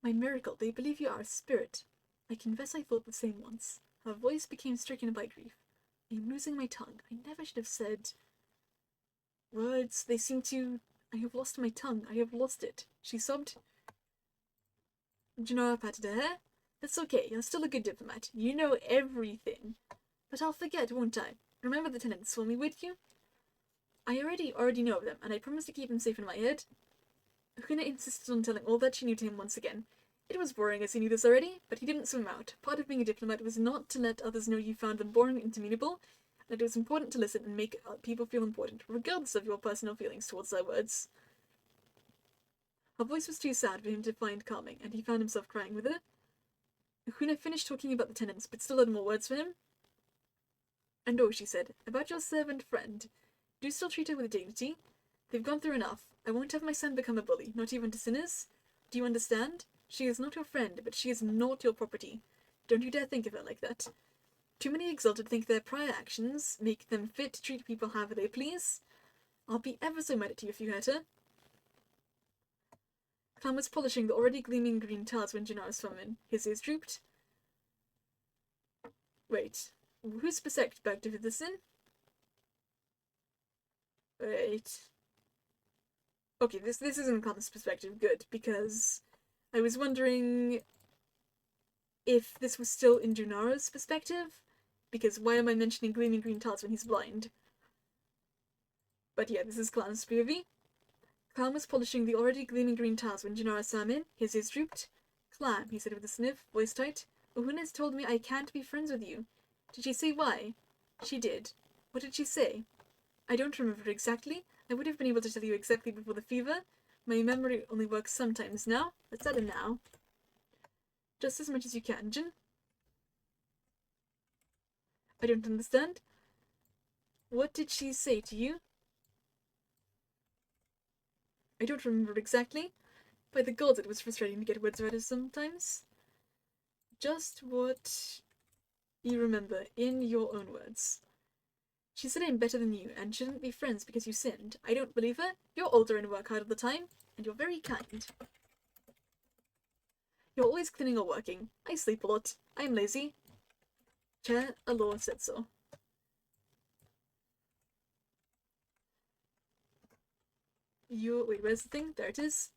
My miracle, they believe you are a spirit. I confess I thought the same once. Her voice became stricken by grief. I am losing my tongue. I never should have said words. They seem to... I have lost my tongue. I have lost it. She sobbed. Janara patted her hair. That's okay. You're still a good diplomat. You know everything. But I'll forget, won't I? Remember the tenants saw me with you? I already know of them, and I promised to keep them safe in my head. Ahuna insisted on telling all that she knew to him once again. It was boring as he knew this already, but he didn't swim out. Part of being a diplomat was not to let others know you found them boring and interminable, and it was important to listen and make people feel important, regardless of your personal feelings towards their words. Her voice was too sad for him to find calming, and he found himself crying with her. Ahuna finished talking about the tenants, but still had more words for him. And oh, she said, about your servant friend. Do still treat her with dignity. They've gone through enough. I won't have my son become a bully, not even to sinners. Do you understand? She is not your friend, but she is not your property. Don't you dare think of her like that. Too many exalted think their prior actions make them fit to treat people however they please. I'll be ever so mad at you if you hurt her. Clam was polishing the already gleaming green tiles when Janara swam in. His ears drooped. Wait, whose perspective is this in? Wait. Okay, this isn't Clam's perspective. Good, because I was wondering if this was still in Junara's perspective, because why am I mentioning gleaming green tiles when he's blind? But yeah, this is Clam's POV. Clam was polishing the already gleaming green tiles when Junara swam in. His ears drooped. Clam, he said with a sniff, voice tight. Ohuna's told me I can't be friends with you. Did she say why? She did. What did she say? I don't remember exactly. I would have been able to tell you exactly before the fever. My memory only works sometimes now. Let's add a now. Just as much as you can, Jin. I don't understand. What did she say to you? I don't remember exactly. By the gods, it was frustrating to get words out of sometimes. Just what you remember, in your own words. She said I'm better than you, and shouldn't be friends because you sinned. I don't believe her. You're older and work hard all the time, and you're very kind. You're always cleaning or working. I sleep a lot. I'm lazy. Chair Alor said so. Wait, where's the thing? There it is.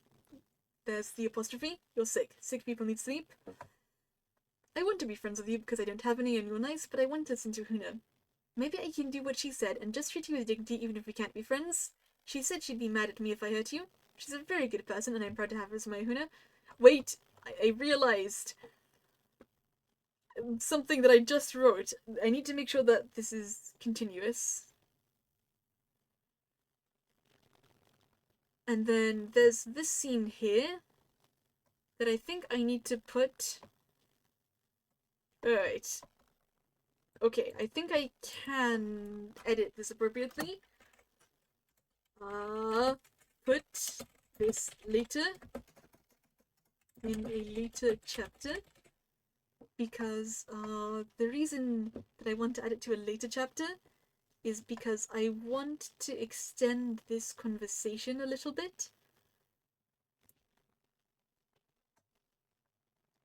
There's the apostrophe. You're sick. Sick people need sleep. I want to be friends with you because I don't have any and you're nice, but I want to listen to Huna. Maybe I can do what she said and just treat you with dignity even if we can't be friends. She said she'd be mad at me if I hurt you. She's a very good person and I'm proud to have her as my Huna. Wait, I realized something that I just wrote. I need to make sure that this is continuous. And then there's this scene here that I think I need to put... Alright. Okay, I think I can edit this appropriately. Put this later in a later chapter because the reason that I want to add it to a later chapter is because I want to extend this conversation a little bit.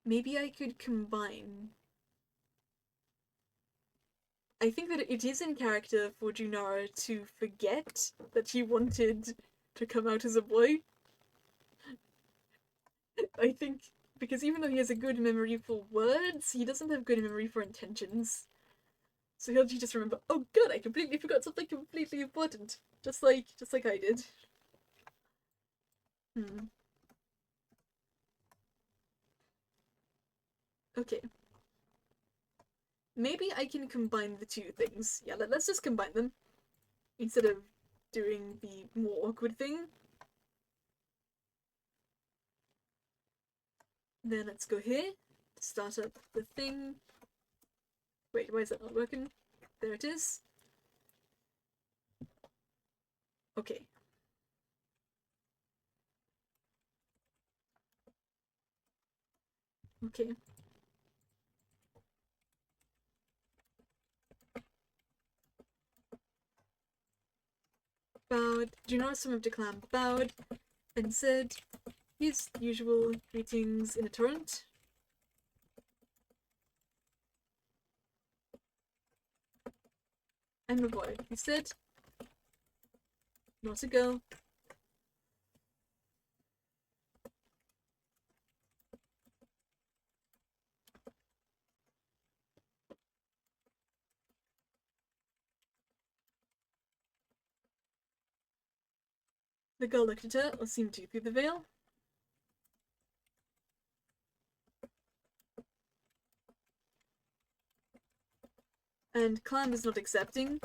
maybe I could combine. I think that it is in character for Junara to forget that he wanted to come out as a boy. I think because even though he has a good memory for words, he doesn't have good memory for intentions. So he'll just remember, oh god, I completely forgot something completely important. Just like I did. Hmm. Okay. Maybe I can combine the two things. Yeah, let's just combine them. Instead of doing the more awkward thing. Then let's go here. Start up the thing. Wait, why is that not working? There it is. Okay. Okay. Bowed. Junara summoned the clan bowed and said his usual greetings in a torrent. I'm a boy, he said. Not a girl. The girl looked at her, or seemed to, through the veil. And Clan was not accepting.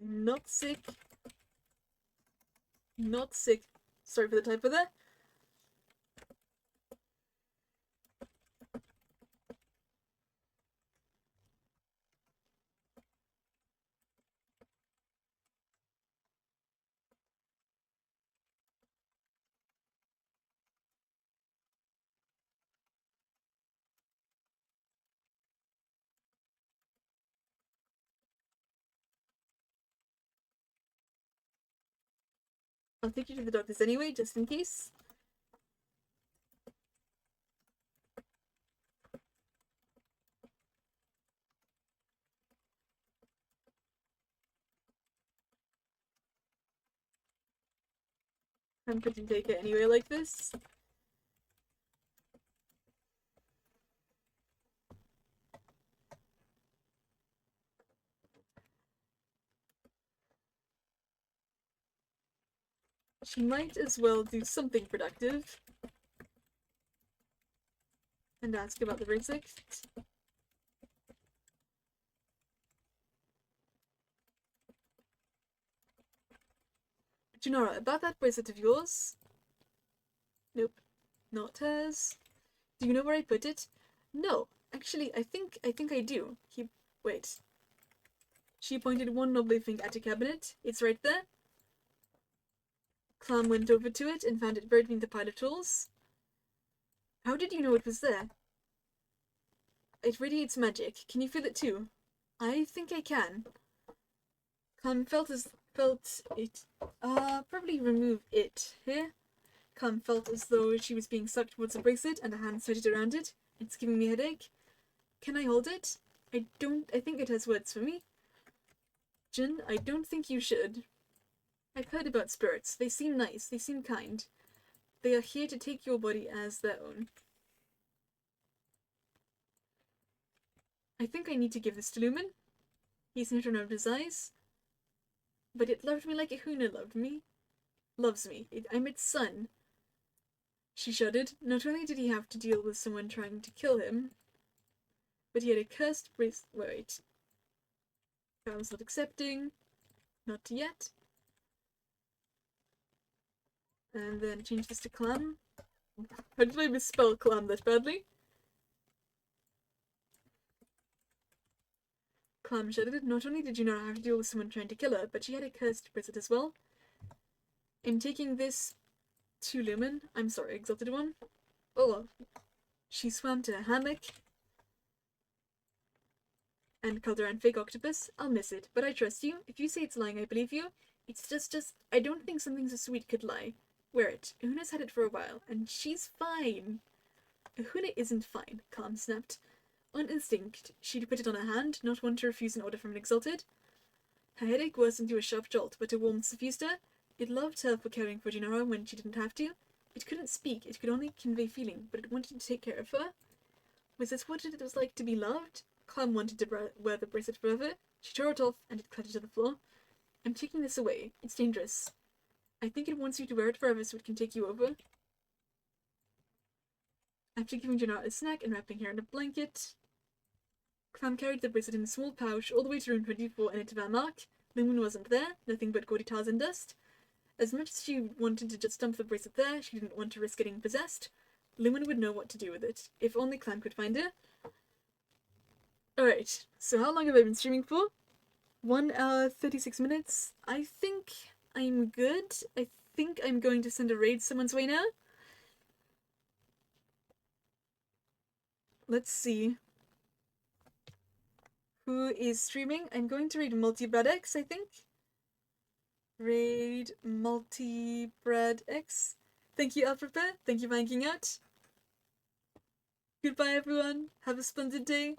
I'm not sick. Not sick. Sorry for the typo there. I'll take you to the doctors anyway, just in case. I'm going to take it anyway like this. She might as well do something productive. And ask about the verdict. Junara, about that bracelet of yours? Nope. Not hers. Do you know where I put it? No. Actually, I think I do. Wait. She pointed one lovely finger at a cabinet. It's right there. Clam went over to it and found it buried beneath the pile of tools. How did you know it was there? It radiates magic. Can you feel it too? I think I can. Clam felt it. Probably remove it. Here. Clam felt as though she was being sucked towards the bracelet and a hand sweated around it. It's giving me a headache. Can I hold it? I think it has words for me. Jin, I don't think you should. I've heard about spirits. They seem nice. They seem kind. They are here to take your body as their own. I think I need to give this to Lumen. He's not around his eyes. But it loved me like a Huna loved me. Loves me. I'm its son. She shuddered. Not only did he have to deal with someone trying to kill him, but he had a cursed wait. I was not accepting. Not yet. And then change this to clam. How did I misspell clam that badly? Clam shuddered. Not only did you not have to deal with someone trying to kill her, but she had a cursed bracelet as well. I'm taking this to Lumen. I'm sorry, Exalted One. Oh, she swam to a hammock and called around fake octopus. I'll miss it, but I trust you. If you say it's lying, I believe you. It's just, I don't think something so sweet could lie. Wear it. Una's had it for a while, and she's fine. Una isn't fine, Calm snapped. On instinct, she'd put it on her hand, not one to refuse an order from an exalted. Her headache worsened to a sharp jolt, but her warmth suffused her. It loved her for caring for Gennaro when she didn't have to. It couldn't speak, it could only convey feeling, but it wanted to take care of her. Was this what it was like to be loved? Calm wanted to wear the bracelet forever. She tore it off, and it clattered to the floor. I'm taking this away. It's dangerous. I think it wants you to wear it forever so it can take you over. After giving Gennaro a snack and wrapping her in a blanket, Clam carried the bracelet in a small pouch all the way to room 24 and into Van Mark. Lumen wasn't there, nothing but gaudy tars and dust. As much as she wanted to just dump the bracelet there, she didn't want to risk getting possessed. Lumen would know what to do with it, if only Clam could find her. Alright, so how long have I been streaming for? 1 hour, 36 minutes. I think I'm good. I think I'm going to send a raid someone's way now. Let's see. Who is streaming? I'm going to raid Multibread X, I think. Raid Multibread X. Thank you, Alphabet. Thank you for hanging out. Goodbye, everyone. Have a splendid day.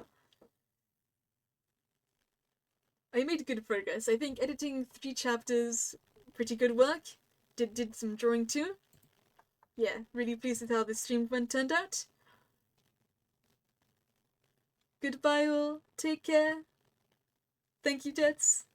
I made good progress. I think editing 3 chapters, pretty good work. Did some drawing too. Yeah, really pleased with how this stream turned out. Goodbye all. Take care. Thank you, Jets.